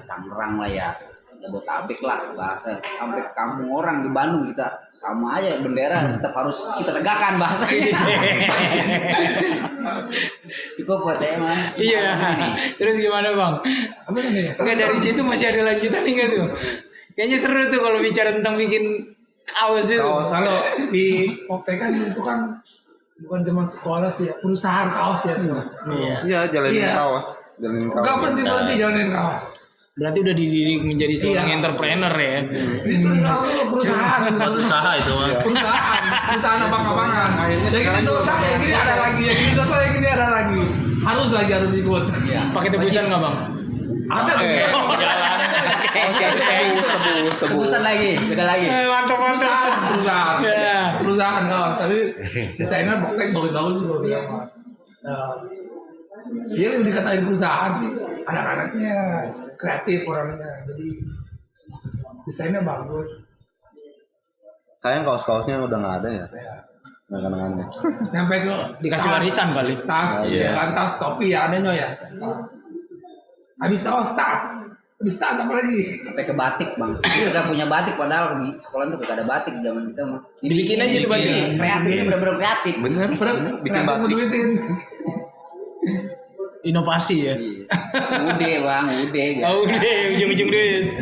Tangerang lah ya, Jabodetabek lah bahasa, sampai kampung orang di Bandung kita sama aja bendera tetap harus kita tegakkan bahasa ini. Cukup buat saya mah. Iya. Terus gimana bang? Apa nih? Enggak, dari situ masih ada lanjutan enggak tuh? Kayaknya seru tuh kalau bicara tentang bikin kaos itu. Kalau di Poptek kan itu kan bukan cuma sekolah sih ya, perusahaan kaos ya tuh. Iya, jalanin kaos. Gak berhenti jalanin kaos. Berarti udah dididik menjadi seorang entrepreneur ya. Itu perusahaan Usaha itu mah. perusahaan abang-abangan. Jadi ini selesai, ini ada lagi, ini selesai, ini ada lagi. Harus ikut. Pakai tebusan nggak bang? Ada lagi. Tebusan lagi, beda lagi. Mantap. Perusahaan kaos. Tapi desainer Poptek bagus-bagus sih kalau bilang. Dia yang dikatain perusahaan sih, anak-anaknya kreatif orangnya, jadi desainnya bagus. Sayang kaos-kaosnya udah nggak ada ya. Kenangannya. Sampai ke Dikasih warisan kali. Tas, tas, topi ya adanya ya. Habis kaos tas apa lagi? Sampai ke batik bang. Kita punya batik padahal di sekolah tuh gak ada batik zaman kita mah. Dibikin aja di batik. Kreatif, bener-bener kreatif. Bener. Bikin batik. Ngeduitin. Inovasi ya. Udah bang. Udah ujung-ujung duit.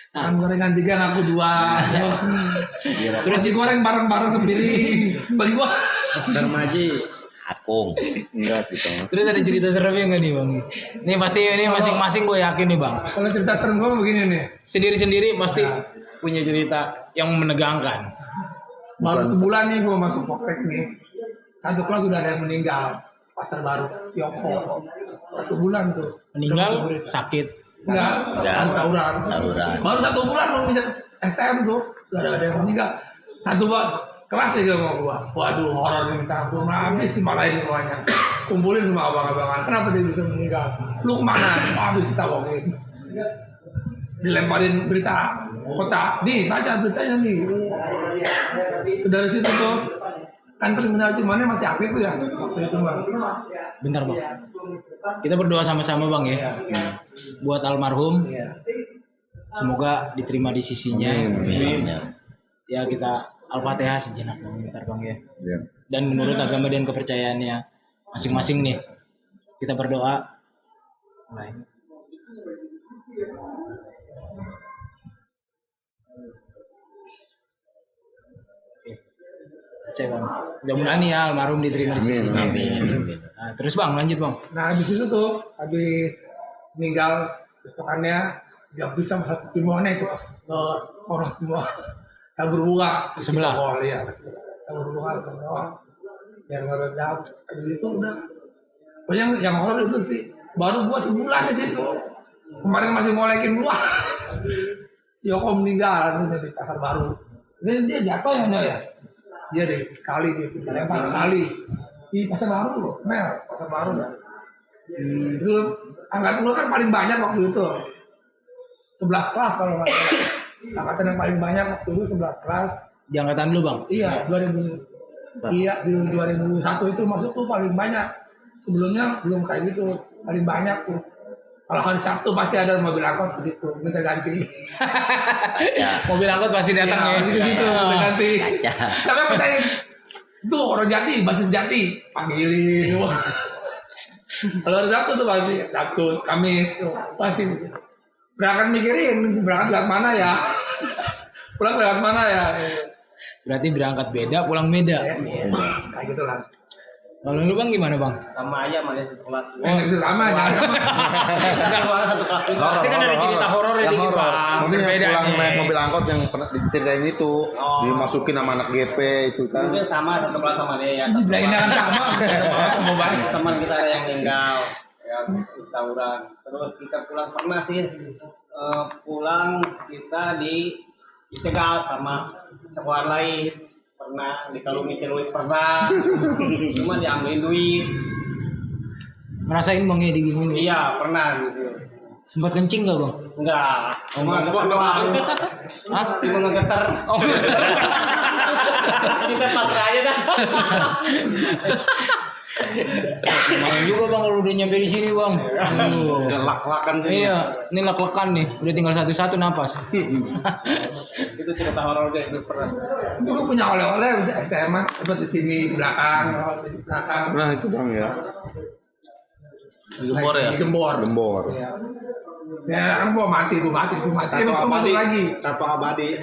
Kan gorengan 3 ngaku 2. Terus digoreng bareng-bareng sendiri. Bagi gua. Darmaji. Akung. Enggak gitu. Terus ada cerita seremnya nggak nih bang? Ini pasti ini masing-masing gue yakin nih bang. Kalau cerita serem gua begini nih. Sendiri-sendiri pasti punya cerita yang menegangkan. Baru sebulan nih gua masuk Poptek nih. 1 kelas sudah ada yang meninggal. Pasar Baru, Tiongkok. 1 bulan tuh. Meninggal sakit. Enggak, tawuran. Baru 1 bulan belum bisa STM tuh. Udah ada yang meninggal. 1 kelas aja sama gua. Waduh, horor minta ampun, habis dimarahin semuanya. Kumpulin semua abang-abangan. Kenapa dia bisa meninggal? Lu kemana? Habis kita bohongin. Dilemparin berita kota. Nih, baca beritanya nih. Dari situ tuh kan terminal Cimannya masih aktif tuh ya waktu itu bang. Bentar bang. Kita berdoa sama-sama bang ya. Buat almarhum. Semoga diterima di sisinya. Ya kita Al-Fatihah sejenak bang. Bentar bang ya. Dan menurut agama dan kepercayaannya masing-masing nih. Kita berdoa. Mulai. Saya bang, mudah-mudahan ya almarhum diterima di sisi. Amin. Nah, terus bang, lanjut bang. Nah habis itu tuh, habis meninggal besokannya gak bisa 1 timonnya itu orang semua. berbunga Sebelah. Oh iya, yang berbunga sebelah. Yang ngeredam. Habis itu udah. Pokoknya yang horor itu sih baru gua sebulan di situ. Kemarin masih ngolekin gua. Si Yoko meninggal di Pasar Baru. Dia jatuh ya. Dia deh kali dia lempar kali di Pasar Baru loh, Pasar Baru dah. Itu angkatan gua kan paling banyak waktu itu. 11 kelas kalau nggak salah. Angkatan yang paling banyak waktu itu 11 kelas. Di angkatan lu bang? Iya, 2000. Iya, di 2001 itu masuk tuh paling banyak. Sebelumnya belum kayak gitu, paling banyak tuh. Kalau hari Sabtu pasti ada mobil angkot di situ, minta ganti. Mobil angkot pasti datang ya. Di situ minta ganti. Kaca. Sampai percaya tuh orang Jati, basis Jati, panggilin. Kalau hari Sabtu tuh pasti Sabtu, Kamis tuh pasti. Berangkat mikirin, berangkat lewat mana ya? Pulang lewat mana ya? Berarti berangkat beda, pulang beda. Kayak gitu lah. Kalau lu bang gimana bang? Sama aja sama dia satu kelas. Itu sama, jangan sama. Enggak kelas satu kelas juga. Pasti kan ada cerita horor yang dikit horor. bang. Mungkin yang Berbeda pulang nih. naik mobil angkot yang pernah diceritain itu, dimasukin sama anak GP itu kan. Mungkin sama satu kelas sama dia ya. Dibelain dengan sama. Mau balik. Teman kita ada yang meninggal, ya tawuran. Terus kita pulang pernah sih pulang kita dicegat sama sekolah lain. Pernah dikalungin duit pernah, cuma diambilin duit. Ngerasain bang ya diginiin? Iya pernah gitu. Sempat kencing gak bang? Enggak, cuma getar doang. Hah? Cuma ngegetar. Oh. Kita pasrah aja dah. Lumayan juga bang kalau udah nyampe di sini bang. Aduh. Lak-lakan Iya, ini lek-lekan nih. Udah tinggal satu-satu napas. Itu cerita horor deh, itu pernah. Itu gue punya oleh-oleh bisa STM dapat di sini di belakang, di belakang. Nah itu bang ya, Gembor ya. Di Gembor. gembor. Iya. Ya kan gua mati. Terus masuk lagi. Tato abadi.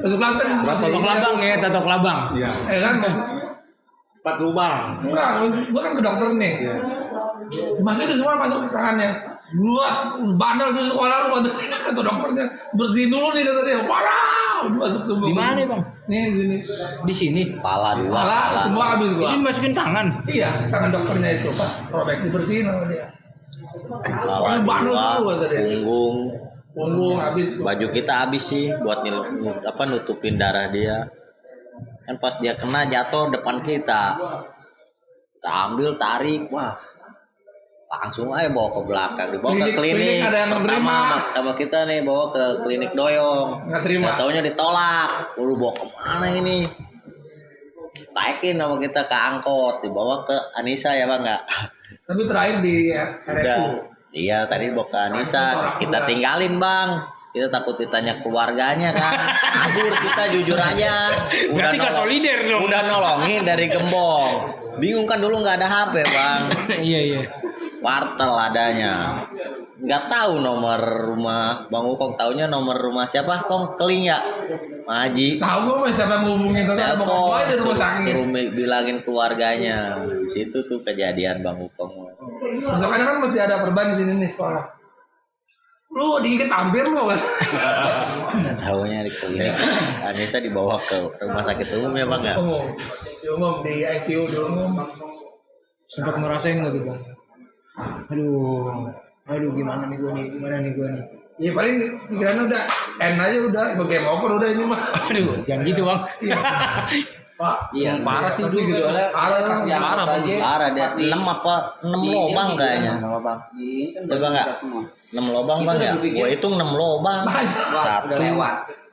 Masuk kelas kan. Tato kelabang ya, tato kelabang. Iya. Kan 4 lubang. enggak, gua kan ke dokter nih. Masukin semua masuk ke tangannya. Gua bandel di sekolah lu kata dokternya bersihin dulu nih kata dia. Parah, masuk semua. Di mana bang? Nih di sini. Di sini. Pala dua, Malah semua habis gua. Ini masukin tangan. Iya, tangan dokternya itu pas robek dibersihin sama dia. pala Bandel dua, dulu kata dia. punggung, Habis. baju kita habis sih buat nutupin darah dia. Kan pas dia kena jatuh depan kita ambil tarik, wah langsung aja bawa ke belakang, dibawa ke klinik ada yang pertama sama kita nih, bawa ke klinik Doyong, Nggak terima. nggak taunya ditolak, lu bawa kemana ini, taikin sama kita ke angkot, dibawa ke Anissa ya bang nggak? Tapi terakhir di RSU. Udah. Iya tadi bawa ke Anissa, kita tinggalin bang. Kita takut ditanya keluarganya kan. Kabur kita jujur aja. Berarti gak solider dong. Udah nolongin dari Gembong. Bingung kan dulu nggak ada HP bang. Iya. Wartel adanya. Nggak tahu nomor rumah Bang Ukong, taunya nomor rumah siapa? Kong Keling ya? Maji. Tahu gua masih sampai ngubungin tuh ada bokap gua di rumah sakit. Suruh bilangin keluarganya. Di situ tuh kejadian Bang Ukong. Besoknya kan masih ada perban di sini nih sekolah. Lu digigit hampir lu kan? Nggak taunya di klinik. Anissa dibawa ke rumah sakit umum ya bang ya? Umum di ICU di umum. Sempat ngerasain gak tuh bang? Aduh gimana nih gue nih? Ya paling pikirannya udah end aja udah, game over udah ini mah. Aduh jangan gitu bang. Pak, Iya, Parah sih dulu gitu. parah Pas dia parah, aja. Parah dia 6 lobang kayaknya. Ini kan Betul nggak? 6 lobang bang ya? Gua hitung 6 lobang. Wah, udah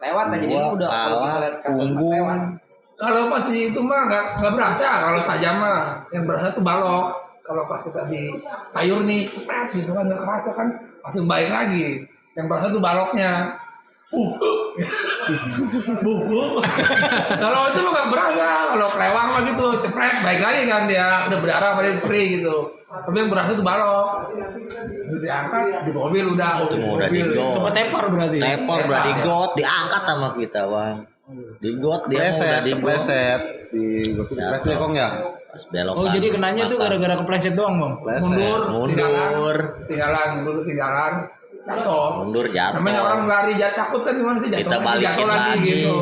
lewat aja jadi Dua, udah kepala, punggung. Kalau pas di itu mah nggak berasa, kalau saja mah yang berasa tuh balok. Kalau pas kita di sayur nih, gitu kan nggak kerasa kan, langsung baik lagi. Yang berasa tuh baloknya. Buku. Kalau itu lo nggak berasa, kalau kelewang mah gitu, cepret, baik lagi kan dia udah berdarah pada perih gitu. Tapi yang berasa tuh balok. Diangkat di mobil udah. Udah di got. Sempat tepar berarti. Tepor udah di got, diangkat sama kita bang. Di got dia mau udah di got. Pleset di Pleset Kong ya. Pas belok Oh jadi kenanya tuh gara-gara kepleset doang bang? Pleset. mundur. tinggalan. jatuh. Mundur jatuh. Namanya orang lari jatuh takut kan gimana sih jatuh Kita lagi, balikin jatuh lagi lagi. gitu.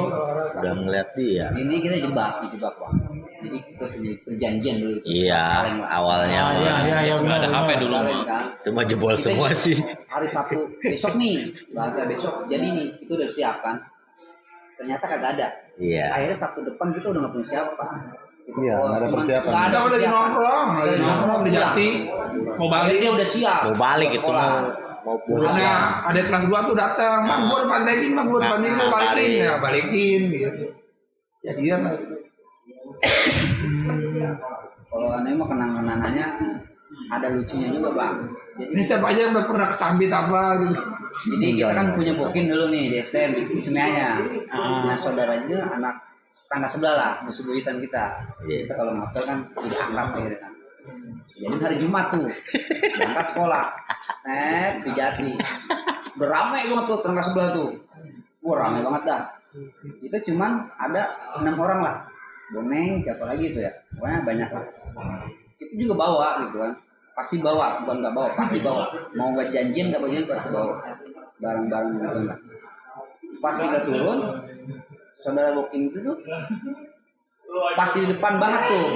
Udah ngeliat dia. Ini kita dijebak Bang. Jadi kita perjanjian dulu. Iya, awalnya. Iya Nggak ada HP dulu Kalian mah. kan. Cuma jebol Kita semua sih. Hari Sabtu besok nih, bahasa besok. Jadi nih itu udah siap kan. Ternyata kagak ada. Iya. Akhirnya Sabtu depan kita udah nggak punya siapa. Iya, nggak ada persiapan. Nggak ada lagi nongkrong di Jati. Mau balik Dia udah siap. Mau balik itu mau pulang. ada kelas 2 tuh datang, mak gua udah pantekin, mak gua udah pantekin, Nah, balikin, tarik. ya balikin gitu. Jadian Kalau aneh mah kenang-kenangannya ada lucunya juga Bang. Jadi ini siapa aja yang udah pernah kesambit apa gitu. Jadi kita kan punya booking dulu nih di STM di Semeanya. Nah saudaranya anak tangga sebelah lah, musuh buyutan kita. Kita kalau ngapel kan jadi akrab ya kan. Jadi hari Jumat tuh berangkat sekolah, di Jati. Udah rame banget tuh tangga sebelah tuh. Wah rame banget dah. Itu cuman ada 6 orang lah. Boneng siapa lagi itu ya? Pokoknya banyak lah. Itu juga bawa gitu kan. Pasti bawa, bukan nggak bawa, pasti bawa. Mau nggak janjian nggak janjian pasti bawa. Barang-barang gitu enggak. Pas kita turun, saudara booking itu tuh pasti di depan banget tuh.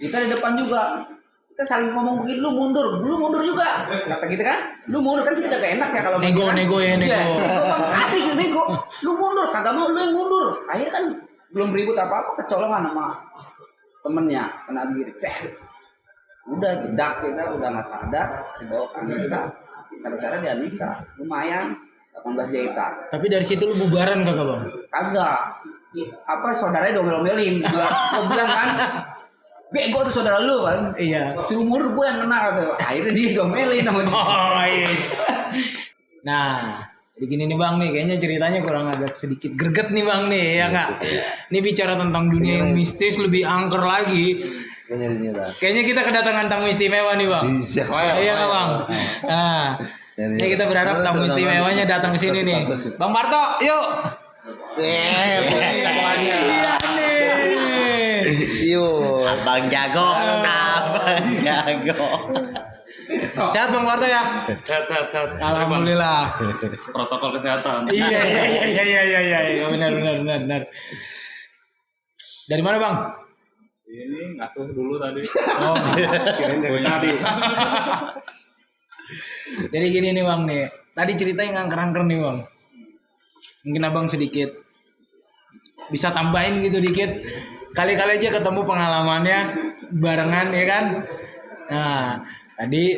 Kita di depan juga. Kita saling ngomong begitu, lu mundur juga. Kata kita kan, lu mundur kan kita gak enak ya kalau Nego kan? nego. Asik gitu nego. Lu mundur, kagak mau lu yang mundur. Akhirnya kan belum ribut apa-apa kecolongan sama temennya kena diri. Udah jedak kita udah nggak sadar dibawa ke Anissa. Cara-cara di Anissa lumayan 18 jahitan. Tapi dari situ lu bubaran kagak Bang? Kagak. Apa saudaranya domel-domelin. Gua bilang kan, bego tuh saudara lu kan. Iya. Suruh mundur gue yang kena tuh. Akhirnya dia domelin sama dia. Oh yes. Nah, jadi gini nih Bang nih, kayaknya ceritanya kurang agak sedikit greget nih Bang nih, ya nggak? Ini bicara tentang dunia yang mistis lebih angker lagi. Kayaknya kita kedatangan tamu istimewa nih Bang. Iya nggak Bang? Nah, ini kita berharap tamu istimewanya datang ke sini nih. Bang Parto, yuk. Iya nih. Yuk, abang jago, abang jago. Sehat Bang Parto ya? Sehat. Alhamdulillah. Protokol kesehatan. Iya, benar. Dari mana Bang? Ini ngasuh dulu tadi. Oh, Kirain dari tadi. jadi gini nih Bang nih. Tadi ceritanya ngangker-ngangker nih Bang. Mungkin Abang sedikit bisa tambahin gitu dikit. Kali-kali aja ketemu pengalamannya barengan ya kan. Nah, tadi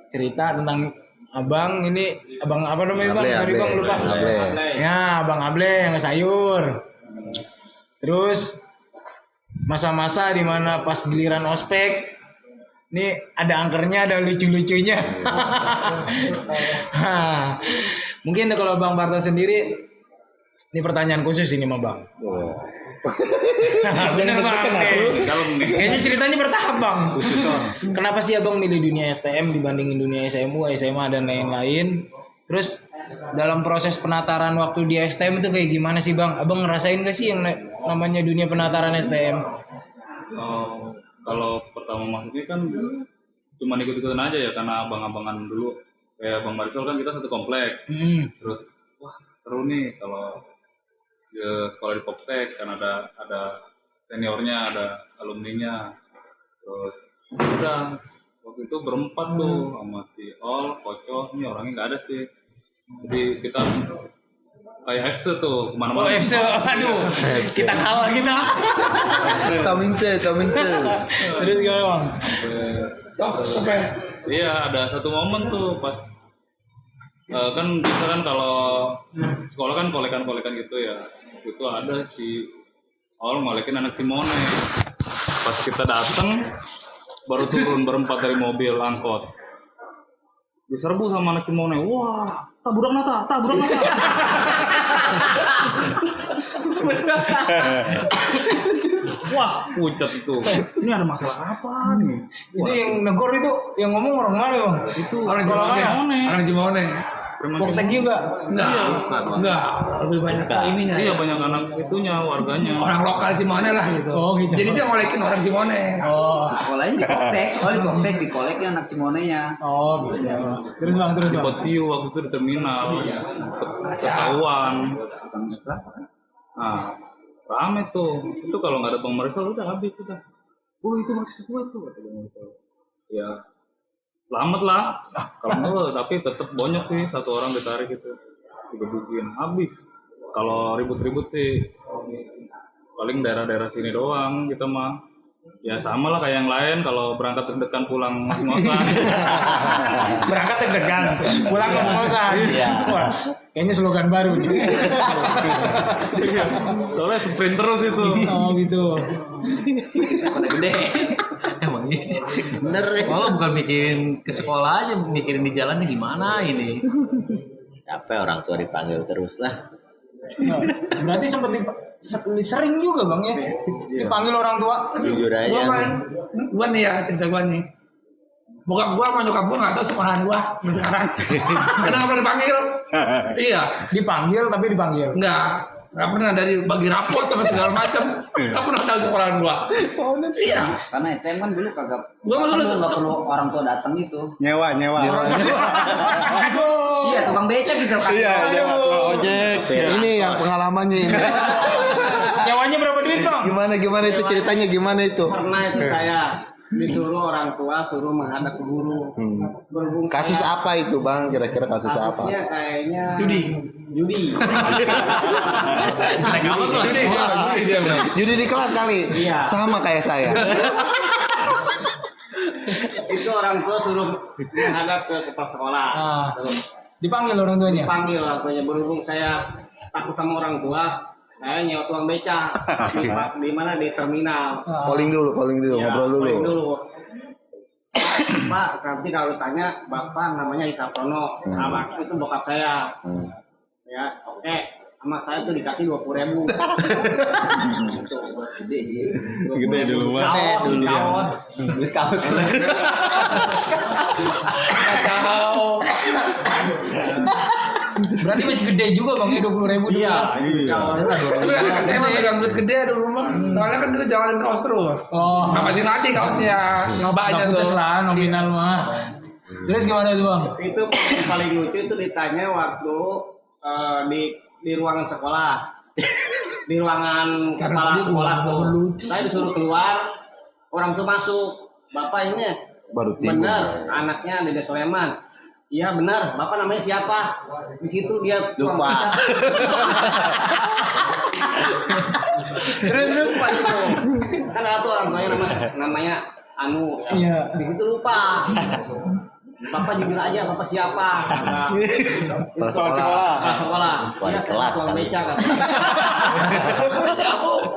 cerita tentang Abang ini, Abang apa namanya Bang? Sorry Bang lupa. Ya, Abang Able yang sayur. Terus masa-masa di mana pas giliran ospek ini ada angkernya, ada lucu-lucunya. Mungkin kalau Bang Parto sendiri, ini pertanyaan khusus ini mah Bang. Bener Bang. Kayaknya ceritanya bertahap Bang. Kenapa sih Abang milih dunia STM dibandingin dunia SMU, SMA dan lain-lain? Terus dalam proses penataran waktu di STM itu kayak gimana sih Bang? Abang ngerasain gak sih yang namanya dunia penataran STM? Kalau pertama masuknya kan cuma ikut-ikutan aja ya, karena abang-abangan dulu kayak Bang Marisol kan kita satu komplek. Terus wah seru nih kalau sekolah di Poptek kan ada seniornya, ada alumninya. Terus udah waktu itu berempat tuh sama si Ol, Koco, ini orangnya nggak ada sih. Jadi kita kayak FC tuh kemana-mana. Oh FC, aduh, kita kalah kita. Vitamin C. Terus gimana Bang? Iya, ada satu momen tuh pas kan kita kan kalau sekolah kan kolekan gitu ya. Itu ada si Ol ngolekin anak Simone. Pas kita datang baru turun berempat dari mobil angkot. Diserbu sama anak Simone. Wah, tabrak nata. Wah, pucat itu. Ini ada masalah apa nih? Itu yang negor itu, yang ngomong orang mana Bang? Itu Orang Jimone. Poltek juga. Enggak, lebih banyak ke ininya. Iya Ya. banyak anak itunya warganya. Orang lokal Cimone lah gitu. Oh, gitu. Jadi dia ngolekin orang Cimone. Oh. Sekolahnya di Koptek, sekolah di Koptek, di koleknya anak Cimonenya. Oh, gitu. Terus Bang. Di Potiu waktu itu di terminal ketahuan. Nah, rame tuh. Itu kalau nggak ada Bang Marisol udah habis udah. Oh itu masih gue tuh. Kata Bang Marisol. Ya selamat lah. Kalau enggak tapi tetap banyak sih satu orang ditarik itu. Digebukin habis. Kalau ribut-ribut sih paling daerah-daerah sini doang kita mah. Ya sama lah kayak yang lain kalau berangkat deg-degan pulang ngos-ngosan. Berangkat deg-degan, pulang ngos-ngosan. Iya. Wah, kayaknya slogan baru nih. Soalnya sprint terus itu. Oh gitu. Kota gede. Emang iya sih. Bener ya. Kalau bukan mikirin ke sekolah aja, mikirin di jalannya gimana ini. Capek orang tua dipanggil terus lah. Nah, berarti sering juga Bang ya dipanggil orang tua. Jujur Gua aja. main, gua nih ya cerita gua nih. Bokap gua sama nyokap gua nggak tahu sekolahan gua sampai sekarang. Karena nggak pernah dipanggil. Iya, Dipanggil tapi dipanggil. nggak pernah dari bagi rapor sama segala macam. Nggak pernah tahu sekolahan gua. Iya, Karena STM kan dulu kagak. Gua mah dulu nggak perlu orang tua datang itu. Nyewa. Iya, tukang becak gitu kan. ojek. Ini yang pengalamannya ini. Nyawanya berapa duit Bang? Gimana itu ceritanya gimana itu? Pernah itu saya disuruh orang tua suruh menghadap ke guru. Berhubung Kasus apa itu Bang? Kira-kira kasus apa? kasusnya kayaknya judi. Judi di kelas kali. Iya. Sama kayak saya. itu orang tua suruh menghadap ke kepala sekolah. Dipanggil orang tuanya. Panggil orang tuanya, berhubung saya takut sama orang tua, saya nyewa tukang beca di mana di terminal. Calling dulu, Ya, ngobrol dulu. calling dulu. Pak, nanti kalau tanya bapak namanya Isaptono, abang itu bokap saya. Ya, oke. Sama saya tuh dikasih 20.000. Gede dulu mah. Kaos. Kacau. Berarti masih gede juga Bang ya 20.000 dulu. Iya. Tapi saya mah pegang duit gede dulu mah. Soalnya kan kita jualin kaos terus. Oh, Nggak mati kaosnya. Nyobainnya nggak tuh. putus lah nominal mah. Terus gimana tuh Bang? Itu paling lucu itu ditanya waktu di ruangan sekolah. Di ruangan kepala sekolah tuh. Saya disuruh keluar, orang tuh masuk. Bapak ini Baru timbul. benar anaknya Dede Soleman. Iya benar, bapak namanya siapa? Di situ dia Lupa. Terus lupa itu. Kan ada tuh orang tuanya namanya Anu. Iya. Di situ lupa. Bapak jujur aja, bapak siapa? Kepala sekolah. Kepala sekolah. Wali Iya, saya kelas tukang kali. beca kan.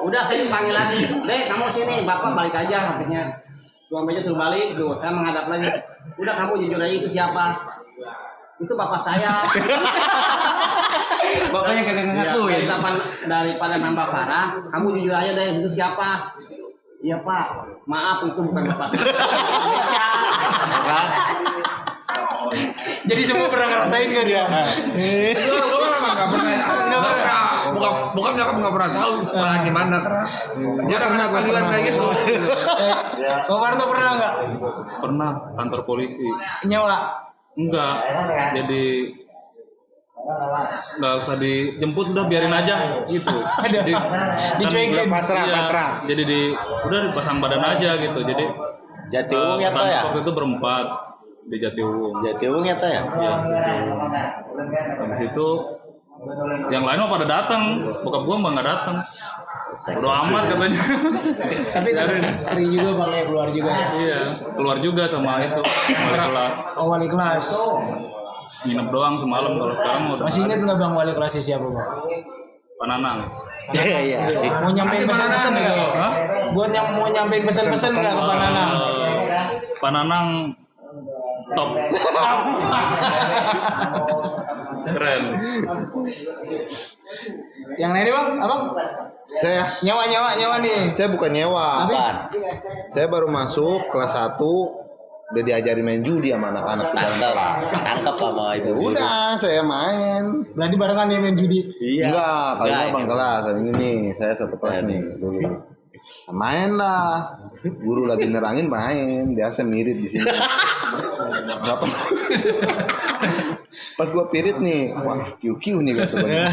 Udah saya panggil lagi. Dek, kamu sini, bapak balik aja akhirnya. Tukang beca suruh balik, tuh saya menghadap lagi. Udah kamu jujur aja itu siapa? Itu bapak saya. Bapaknya kagak ngaku ya. Daripada nambah parah, kamu jujur aja deh itu siapa? Iya Pak, maaf itu bukan bapak saya. Jadi semua pernah ngerasain gak dia? Gue nggak pernah. Bukan nyokap nggak pernah tahu sekolah gimana karena dia pernah panggilan kayak gitu. Bang Marto pernah nggak Pernah kantor polisi. nyewa? Enggak. Jadi nggak usah dijemput udah biarin aja gitu. Jadi Dicuekin. pasrah. Jadi udah dipasang badan aja gitu. Jadi Jatiwung ya toh ya? waktu itu berempat di Jatiwung. Jatiwung ya toh ya? Iya, Jatiwung. Habis itu yang lain mah pada datang, bokap gua mah nggak datang. Udah amat katanya. Tapi tetap hari juga Bang ya keluar juga. Iya, keluar juga sama itu wali kelas. Oh wali kelas. Nginep doang semalam, kalau sekarang udah. Masih inget nggak Bang wali kelasnya siapa Bang? Pananang. Iya. Mau nyampein pesan-pesan nggak? Hah? Buat yang mau nyampein pesan-pesan nggak ke Pananang? Pananang top. Keren. Yang lainnya Bang, abang? Saya Nyewa nih. bukan nyewa. Habis? Saya baru masuk kelas 1 udah diajari main judi sama anak-anak di dalam kelas. Tangkap sama ibu. Udah, saya main. Berarti barengan ya main judi. Iya. Enggak, kalau ini Enggak, abang kelas, hari ini nih, saya satu kelas nih dulu. Main lah, guru lagi nerangin main, biasa mirip di sini. Berapa? Pas gua pirit nih, wah kiu nih kata gua.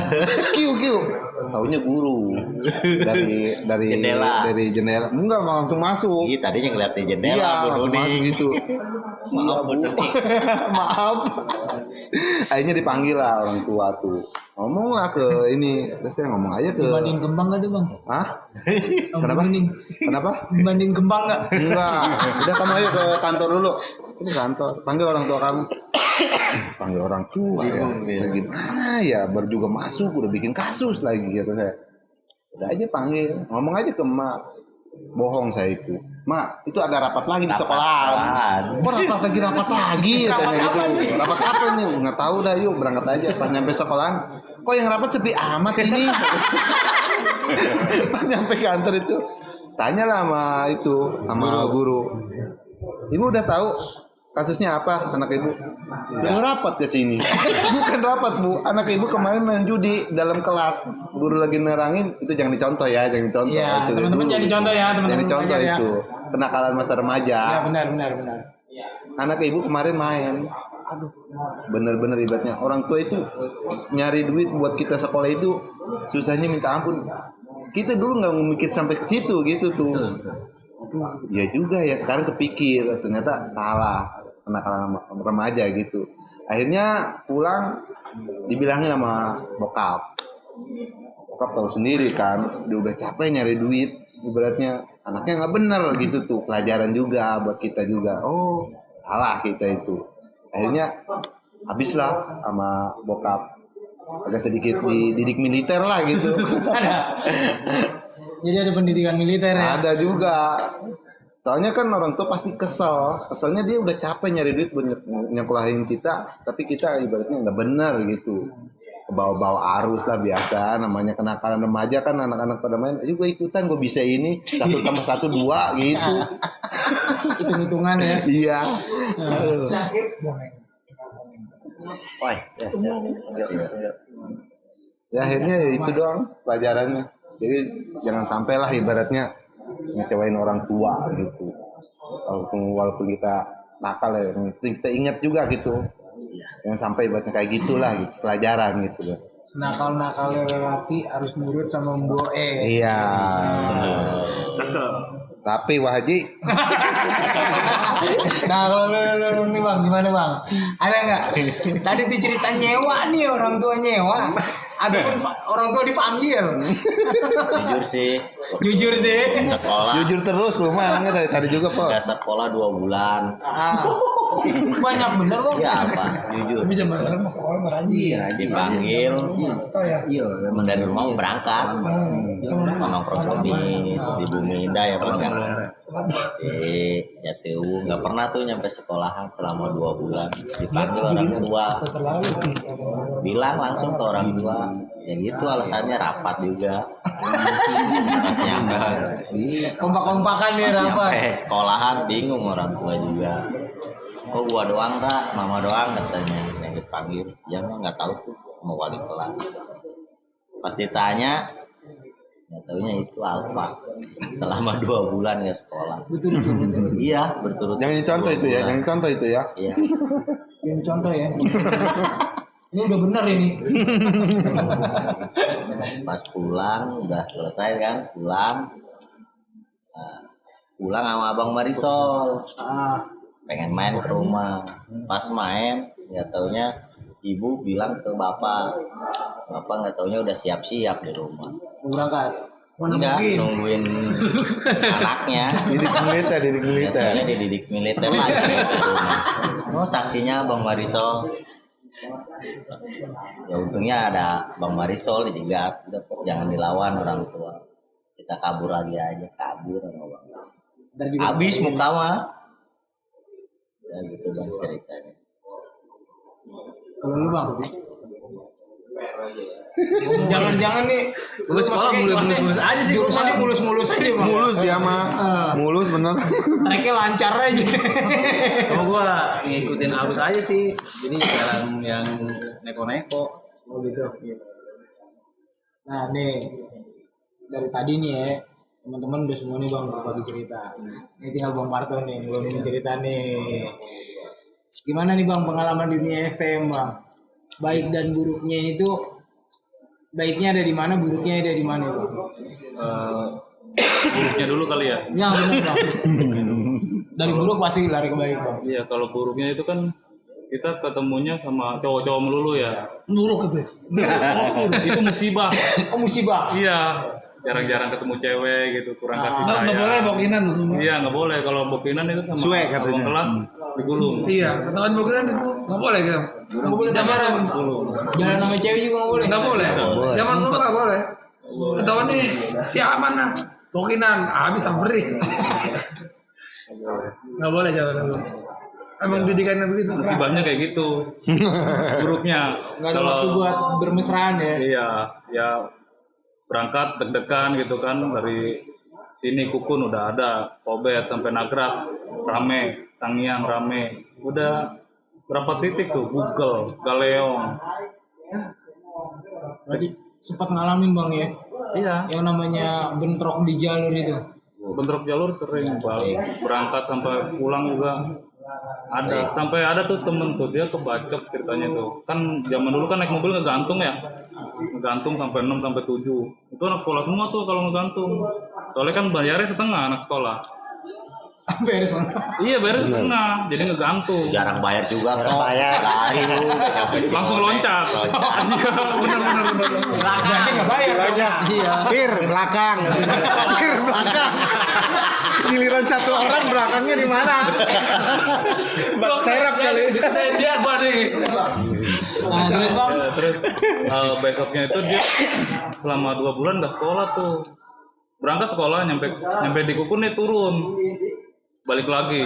Kiu, taunya guru dari jendela. Enggak, langsung masuk. Iya, tadinya ngeliat di jendela. Iya, Bu langsung Doni. masuk gitu. Maaf, Bu Doni. Maaf. Akhirnya dipanggil lah orang tua tuh. Ngomong lah ke ini, udah saya ngomong aja ke. Dibanding kembang nggak tuh bang? Hah? Kenapa? Kenapa? Dibanding kembang nggak? Enggak. Udah kamu ayo ke kantor dulu. Ini kantor. Panggil orang tua kamu. Panggil orang tua ya. Lagi mana ya? Baru juga masuk, udah bikin kasus lagi kata saya. Udah aja panggil. Ngomong aja ke emak. Bohong saya itu. Mak, itu ada rapat lagi di sekolahan. Kok rapat lagi katanya gitu. Rapat apa nih? Nggak tahu dah, yuk berangkat aja. Pas nyampe sekolahan, kok yang rapat sepi amat ini? Pas nyampe kantor itu, tanyalah sama guru. Ibu udah tahu kasusnya apa anak ibu? Suruh rapat ke sini. Bukan rapat bu, anak ibu kemarin main judi dalam kelas. Guru lagi nerangin, itu jangan dicontoh ya, jangan dicontoh. Iya, Itu teman-teman dulu. jangan dicontoh ya, teman-teman. Jangan dicontoh belajar ya. itu. Kenakalan masa remaja. Ya benar. Anak ibu kemarin main. Aduh, bener-bener ibaratnya orang tua itu nyari duit buat kita sekolah itu susahnya minta ampun. Kita dulu nggak mikir sampai ke situ gitu tuh. Aduh, ya juga ya sekarang kepikir ternyata salah kenakalan remaja gitu. Akhirnya pulang dibilangin sama bokap. Bokap tahu sendiri kan, dia udah capek nyari duit, ibaratnya anaknya nggak bener gitu tuh, pelajaran juga buat kita juga. Oh, salah kita itu. Akhirnya habislah sama bokap. Agak sedikit dididik militer lah gitu. Ada. Jadi ada pendidikan militer ya. Ada juga. Soalnya kan orang tua pasti keselnya dia udah capek nyari duit buat nyekolahin kita, tapi kita ibaratnya nggak benar gitu. Bawa-bawa arus lah biasa, namanya kenakalan remaja kan anak-anak pada main, ayo gue ikutan, gue bisa ini 1+1 2 gitu. Hitung-hitungan ya. Iya. Ya akhirnya ya itu doang pelajarannya. Jadi jangan sampailah ibaratnya ngecewain orang tua gitu. Walaupun kita nakal ya, yang penting kita ingat juga gitu. Jangan sampai ibaratnya kayak gitulah gitu, pelajaran gitu loh. Nakal lelaki harus nurut sama Mbok E. Iya. Tapi Wah Haji. Nah kalau lu nih bang, gimana bang? Ada nggak? Tadi tuh cerita nyewa nih, orang tua nyewa. Ada pun orang tua dipanggil. Jujur sih. Sekolah. Jujur terus lu mah dari tadi juga Pak. Udah sekolah 2 bulan. Banyak bener kok. Ya apa? Jujur. Tapi zaman sekarang mau sekolah berani. Dipanggil. Oh ya. Emang dari rumah mau berangkat. Nongkrong di Bumi Indah ya Bang. Di Jatiwu nggak pernah tuh nyampe sekolahan selama 2 bulan. Dipanggil orang tua. Terlalu sih. Bilang langsung ke orang tua. Ya gitu alasannya rapat juga. Pas nyampe. Kompak-kompakan nih Pas rapat. nyampe sekolahan bingung orang tua juga. Kok gua doang Kak? Mama doang katanya yang dipanggil. Ya mah nggak tahu tuh mau wali kelas. Pas ditanya nggak taunya itu Alfa selama 2 bulan ya sekolah. Betul. Iya berturut. Jangan dicontoh itu ya, jangan dicontoh itu ya. Iya. Yang contoh ya. Ini udah bener ini. Pas pulang udah selesai kan pulang. Nah, pulang sama Abang Marisol. Pengen main ke rumah. Pas main nggak taunya ibu bilang ke bapak nggak taunya udah siap-siap di rumah. Berangkat. Enggak, nungguin anaknya. Didik militer. Katanya dididik militer lagi di rumah. Oh, saksinya Bang Marisol. Ya untungnya ada Bang Marisol dijegat. Udah, jangan dilawan orang tua. Kita kabur lagi aja, kabur sama Bang. Habis muka mah. Ya gitu Bang ceritanya. Kalau lu bang? Jangan-jangan nih Lu sekolah mulus-mulus aja sih gua jurusannya mah. mulus-mulus aja bang. Mulus dia mah. Mulus bener. Treknya lancar aja. Kalau gua ngikutin arus aja sih. Jadi jalan yang neko-neko. Oh gitu. Nah nih dari tadi nih ya teman-teman udah semua nih bang berbagi cerita. Ini tinggal bang Marto nih belum ini cerita nih. Gimana nih bang pengalaman di dunia STM bang? Baik dan buruknya itu baiknya ada di mana, buruknya ada di mana bang? Buruknya dulu kali ya. Ya benar bang. Dari buruk pasti lari ke baik bang. Iya, kalau buruknya itu kan kita ketemunya sama cowok-cowok melulu ya. Buruk itu. Itu musibah. Oh musibah. Iya, jarang-jarang ketemu cewek gitu, kurang kasih sayang. Nggak boleh bokinan tuh. Iya, nggak boleh. Kalau bokinan itu sama Suek abang katanya. kelas digulung. Iya, ketahuan bokinan itu nggak boleh gitu. Nggak boleh pacaran. Jalan sama cewek juga nggak boleh. Nggak boleh. Zaman dulu nggak boleh. Ketahuan nih si aman lah. Bokinan, habis samperin. Nggak boleh zaman dulu. Emang didikannya begitu. Musibahnya kayak gitu. Buruknya. Nggak ada waktu buat bermesraan ya. Iya, ya berangkat deg-degan gitu kan dari sini Kukun udah ada, Pobet sampai Nagrak rame, Sangiang rame. Udah berapa titik tuh? Google, Galeong. Berarti sempat ngalamin bang ya. Iya. Yang namanya bentrok di jalur itu. Bentrok jalur sering bang. Berangkat sampai pulang juga ada. Sampai ada tuh temen tuh dia kebacok ceritanya tuh. Kan zaman dulu kan naik mobil ngegantung ya. Ngegantung sampai 6 sampai 7. Itu anak sekolah semua tuh kalau ngegantung. Soalnya kan bayarnya setengah anak sekolah. Beres. Iya bayar setengah, jadi ngegantung. Jarang bayar juga kok. bayar. Lari lu, udah nyampe Langsung Cikonek. loncat. Iya benar. Berarti nggak bayar. Iya. Pir belakang. Pir belakang. Giliran satu orang belakangnya di mana? Bak serap kali. Dia gua nih. Nah terus bang. Ya, terus besoknya itu dia selama 2 bulan nggak sekolah tuh. Berangkat sekolah nyampe di Kukun dia turun. Balik lagi.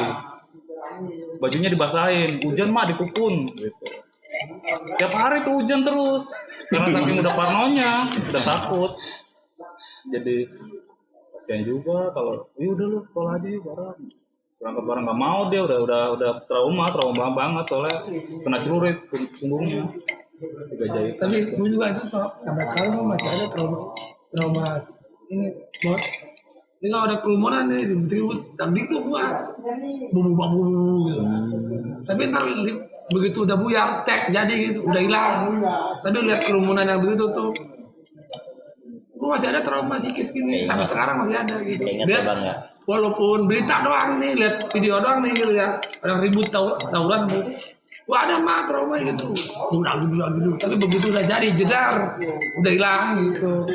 Bajunya dibasahin, hujan mah di Kukun gitu. Tiap hari tuh hujan terus. Karena saking udah parnonya, udah takut. Jadi kasihan juga kalau udah lu sekolah aja yuk bareng. Berangkat bareng nggak mau dia udah trauma banget soalnya kena celurit punggungnya. 3 jahitan. Tapi gue juga itu sampai sekarang masih ada trauma ini bos. Ini kalau ada kerumunan nih ribut-ribut, tapi itu gua bubu gitu. Tapi ntar begitu udah buyar, tek jadi gitu, udah hilang. Tapi lihat kerumunan yang begitu tuh, gua masih ada trauma psikis gini, sampai sekarang masih ada gitu. Ingat ya Lihat, bang ya. walaupun berita doang nih, lihat video doang nih gitu ya, orang ribut tawuran bu. Wah ada mah trauma gitu, udah gitu. Tapi begitu udah jadi jedar, udah hilang gitu.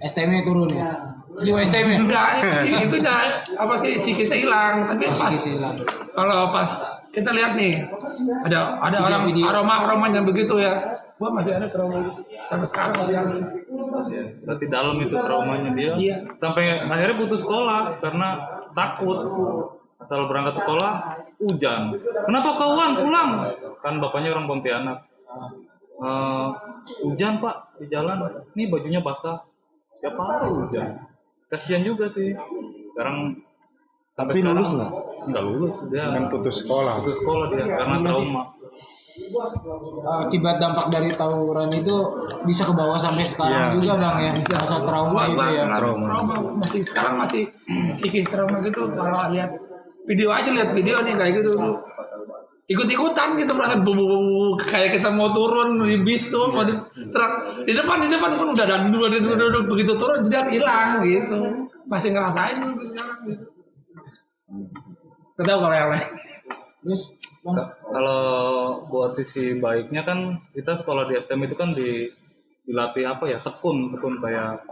STM-nya turun ya. Jiwa STM-nya. Enggak, itu apa sih psikisnya hilang. Tapi pas kalau pas kita lihat nih ada orang aroma yang begitu ya, gua masih ada trauma gitu. Sampai sekarang masih ada. Ya, berarti dalam itu traumanya dia. Iya. Sampai akhirnya putus sekolah karena takut. Asal berangkat sekolah hujan. Kenapa kawan pulang? Kan bapaknya orang Pontianak. Hujan pak di jalan. Nih bajunya basah. Siapa hari hujan? Kasihan juga sih. Sekarang Tapi lulus nggak? Nggak lulus dia. Kan putus sekolah. Putus sekolah dia karena trauma. Akibat dampak dari tawuran itu bisa ke bawah sampai sekarang juga bang ya. Masa trauma itu ya. Trauma masih sekarang masih psikis trauma gitu. Kalau lihat video aja lihat video nih kayak gitu tuh. Ikut-ikutan gitu perasaan bubu kayak kita mau turun di bis tuh mau di truk di depan kan udah ada duduk begitu turun jadi hilang gitu masih ngerasain gitu. Tahu kalau yang lain. Terus Kalau buat sisi baiknya kan kita sekolah di STM itu kan dilatih apa ya tekun kayak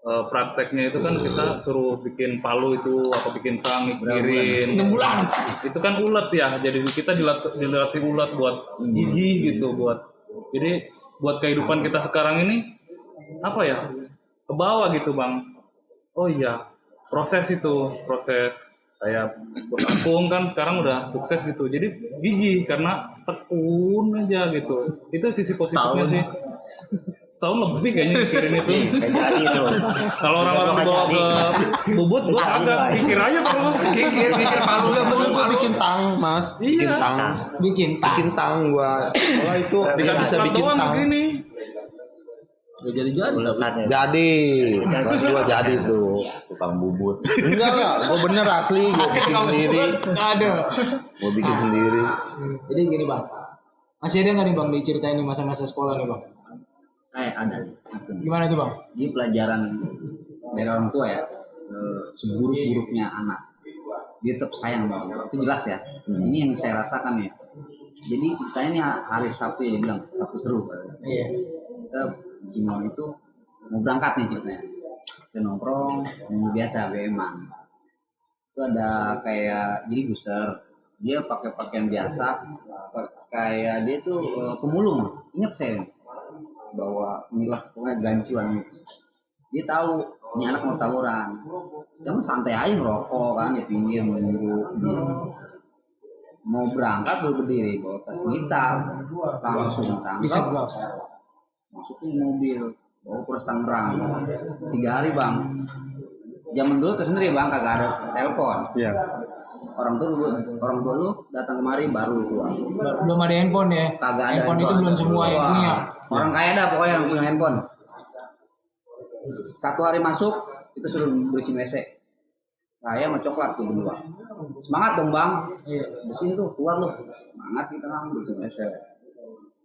prakteknya itu kan kita suruh bikin palu itu apa bikin tang ngikirin 6 bulan itu kan ulet ya jadi kita dilatih ulet buat gigi gitu jadi buat kehidupan kita sekarang ini apa ya ke bawah gitu bang. Oh iya proses kayak berkabung kan sekarang udah sukses gitu jadi gigi karena tekun aja gitu itu sisi positifnya sih setahun lebih kayaknya mikirin itu. Kayak jadi itu. Kalau orang-orang dibawa ke bubut, gua agak pikir aja terus. Kikir palu ya bener Gua bikin tang, Mas. Bikin Iya. tang. Bikin tang gua. Kalau itu Dikasih bisa plat bikin doang tang. begini. Gak jadi-jadi. Jadi, kelas gua jadi tuh. Tukang bubut. Enggak lah, gua bener asli, gua bikin sendiri. Ada. Gua bikin sendiri. Jadi gini bang, masih ada nggak nih bang diceritain nih masa-masa sekolah nih bang? Saya ada. Gimana tuh bang? Ini pelajaran dari orang tua ya, seburuk-buruknya anak. Dia tetap sayang bang, itu jelas ya. Ini yang saya rasakan ya. Jadi ceritanya ini hari Sabtu ya, dia bilang Sabtu seru. Iya. Kita Jimon itu mau berangkat nih ceritanya. Kita nongkrong, mau biasa BM-an. Itu ada kayak jadi booster. Dia pakai pakaian biasa, kayak dia tuh pemulung. Ingat saya bahwa inilah pokoknya gancuan. Dia tahu ini anak mau tawuran. Dia mah santai aja ngerokok kan di pinggir menunggu bis. Mau berangkat dulu berdiri bawa tas gitar, langsung Bisa tangkap, berapa? masukin mobil, bawa ke Tangerang. 3 hari bang. Zaman dulu tuh sendiri bang, kagak ada telepon. Iya. Orang tua lu datang kemari baru keluar. Belum ada handphone ya? Kagak ada Handphone itu belum semua yang Wah, punya. Orang kaya dah pokoknya yang punya handphone. 1 hari masuk itu suruh bersihin WC. Saya sama coklat tuh berdua. Semangat dong bang. Iya. Bersihin tuh keluar lu. Semangat kita kan bersihin WC.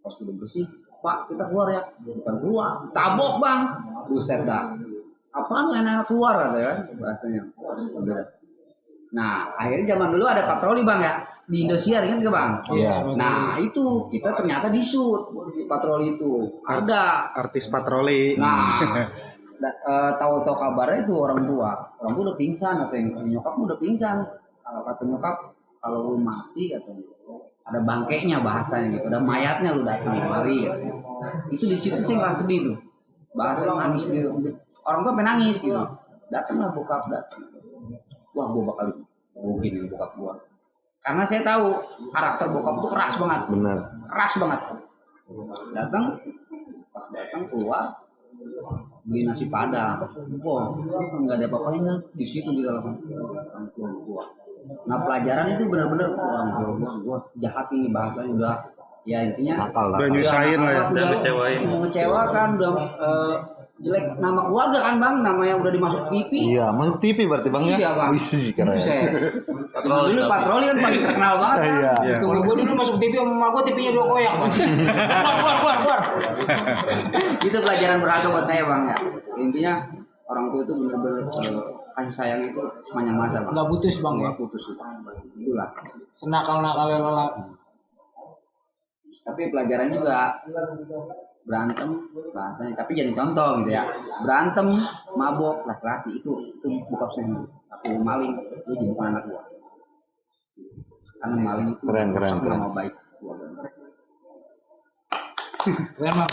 Pas udah bersih, Pak kita keluar ya. Bukan keluar, tabok bang. Buset dah. Apaan enak keluar kata ya bahasanya. Udah. Nah akhirnya zaman dulu ada patroli bang ya. Di Indosiar ingat gak bang? Iya. Nah itu kita ternyata disut di patroli itu. Ada. Artis patroli. Nah, tahu-tahu kabarnya itu orang tua udah pingsan atau yang nyokap udah pingsan. Kalau kata nyokap, kalau lu mati katanya ada bangkainya bahasanya gitu, ada mayatnya lu datang kemari katanya. Itu di situ sih nggak sedih tuh, bahasa nangis gitu. Orang tua penangis gitu. Datanglah bokap datang. Wah, gua bakal begini bokap gua. Karena saya tahu karakter bokap itu keras banget. Benar. Keras banget. Datang, pas datang keluar beli nasi padang. Wah, nggak ada apa-apanya di situ di dalam orang tua. Nah pelajaran itu benar-benar orang tua gua sejahat ini bahasanya udah ya intinya Udah nyusahin lah ya. udah mengecewakan, udah jelek nama keluarga kan bang, nama yang udah dimasuk TV. Iya, masuk TV berarti bang ya? Iya bang. Wih, keren. Buset. Dulu patroli kan paling terkenal banget kan. Iya. Tunggu gue dulu masuk TV sama emak gue TV-nya 2 koyak. Keluar. Itu pelajaran berharga buat saya bang ya. Intinya orang tua itu benar-benar kasih sayang itu sepanjang masa bang. Nggak putus bang ya? Nggak putus itu. Itulah. Senakal-nakal lelak. Tapi pelajaran juga berantem bahasanya. Tapi jadi contoh gitu ya. Berantem, mabok, laki-laki itu bukan saya. Tapi maling itu jadi bukan anak gua. Karena maling itu Keren. nama baik. Keren bang.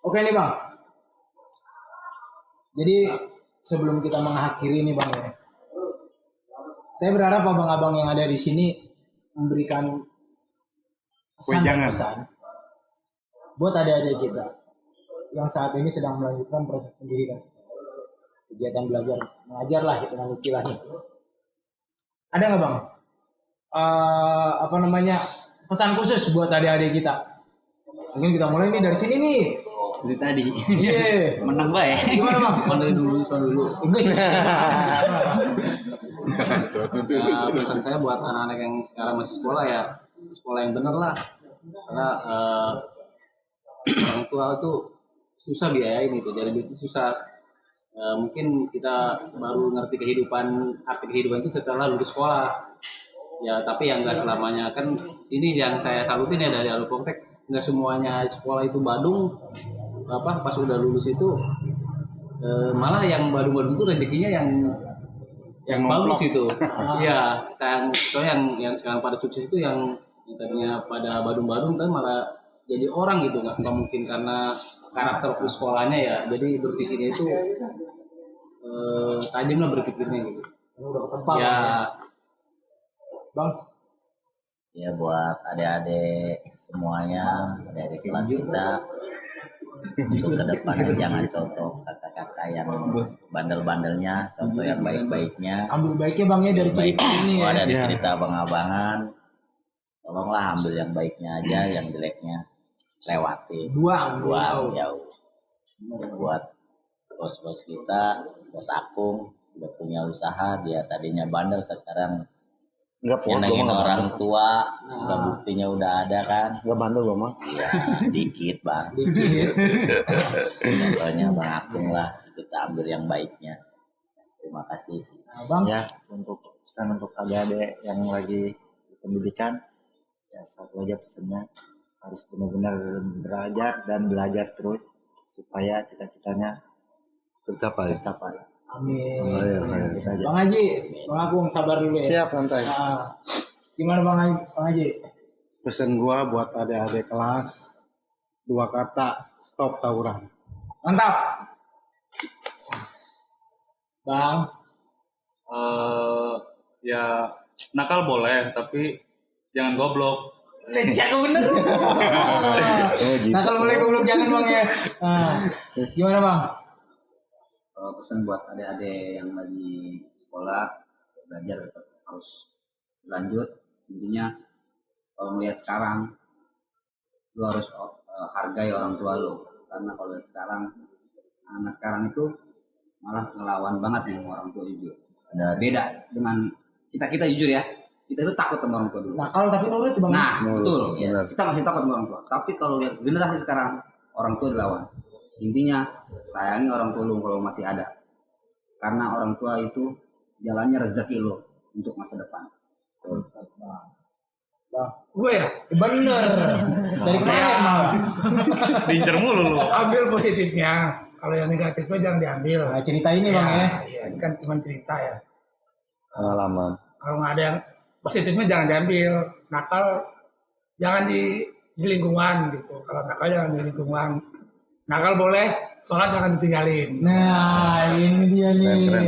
Oke nih bang. Jadi sebelum kita mengakhiri nih bang ya, saya berharap abang-abang yang ada di sini memberikan pesan buat adik-adik kita yang saat ini sedang melanjutkan proses pendidikan, kegiatan belajar mengajar lah dengan istilahnya. Ada nggak bang? Pesan khusus buat adik-adik kita? Mungkin kita mulai nih dari sini nih. Dari tadi. Iya. Menang ya. Gimana bang? Dari dulu. Enggak sih. Pesan saya buat anak-anak yang sekarang masih sekolah ya, sekolah yang bener lah. Karena orang tua itu susah biayain itu, jadi duit itu susah. Mungkin kita baru ngerti arti kehidupan itu setelah lulus sekolah. Ya tapi yang nggak selamanya kan ini yang saya salutin ya dari Alupoltek, nggak semuanya sekolah itu Badung. Pas udah lulus itu malah yang Badung-Badung itu rezekinya yang bagus itu. Iya, soalnya yang sekarang pada sukses itu yang tadinya pada Badung-Badung kan malah jadi orang gitu, nggak mungkin karena karakter sekolahnya ya. Jadi berpikirnya itu tajam lah berpikirnya gitu. Ya, bang. Ya buat adik-adik semuanya, adik-adik kelas kita, Untuk kedepannya jangan contoh kata-kata yang bandel-bandelnya, contoh yang baik-baiknya. Ambil baiknya Bang ya dari cerita ini ya. Dari cerita abang-abangan, tolonglah ambil yang baiknya aja, yang jeleknya lewati. Buang jauh. Buat bos-bos kita, bos Akung udah punya usaha, dia tadinya bandel sekarang Enggak puas nyenengin gua mah orang tua, udah buktinya udah ada kan. enggak bandel gua mah. Ya dikit bang. Contohnya Bang Akung lah, kita ambil yang baiknya. Terima kasih. Bang. Ya, untuk pesan untuk adik-adik yang lagi di pendidikan, ya satu aja pesannya harus benar-benar belajar terus supaya cita-citanya Tercapai. Amin. Gitu aja. Bang Haji, Bang Agung sabar dulu ya. Siap, santai. Gimana Bang Haji? Pesan gua buat adik-adik kelas, 2 kata, stop tawuran. Mantap. Bang. Ya nakal boleh tapi jangan goblok. Jago bener. Nah kalau boleh goblok jangan Bang ya. Gimana Bang? Pesan buat adik-adik yang lagi sekolah belajar tetap harus lanjut. Intinya kalau melihat sekarang lu harus hargai orang tua lu, karena kalau lihat sekarang anak sekarang itu malah ngelawan banget nih sama orang tua jujur. Beda dengan kita jujur ya, kita itu takut sama orang tua dulu. Nah kalau tapi nurut Bang. Nah betul ya. Kita masih takut sama orang tua, tapi kalau lihat generasi sekarang orang tua dilawan. Intinya sayangi orang tua lu kalau masih ada, karena orang tua itu jalannya rezeki lu untuk masa depan. Gue ya, Bener. Dari kemarin malah. Diincer mulu lu. ambil positifnya. Kalau yang negatifnya jangan diambil. Nah, cerita ini Bang ya. Iya, ini kan cuma cerita ya. Pengalaman. Kalau nggak ada yang positifnya jangan diambil. Nakal jangan di lingkungan gitu. Kalau nakal jangan di lingkungan. Nakal boleh, sholat jangan ditinggalin. Nah, ini dia nih. Keren.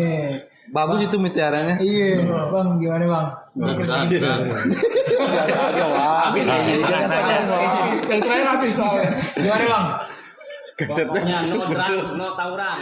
Bagus itu mutiaranya. Iya, Bang, gimana Bang? Biasa aja, Wak. Yang terakhir habis soalnya. Gimana Bang? Pokoknya no drug, no tawuran.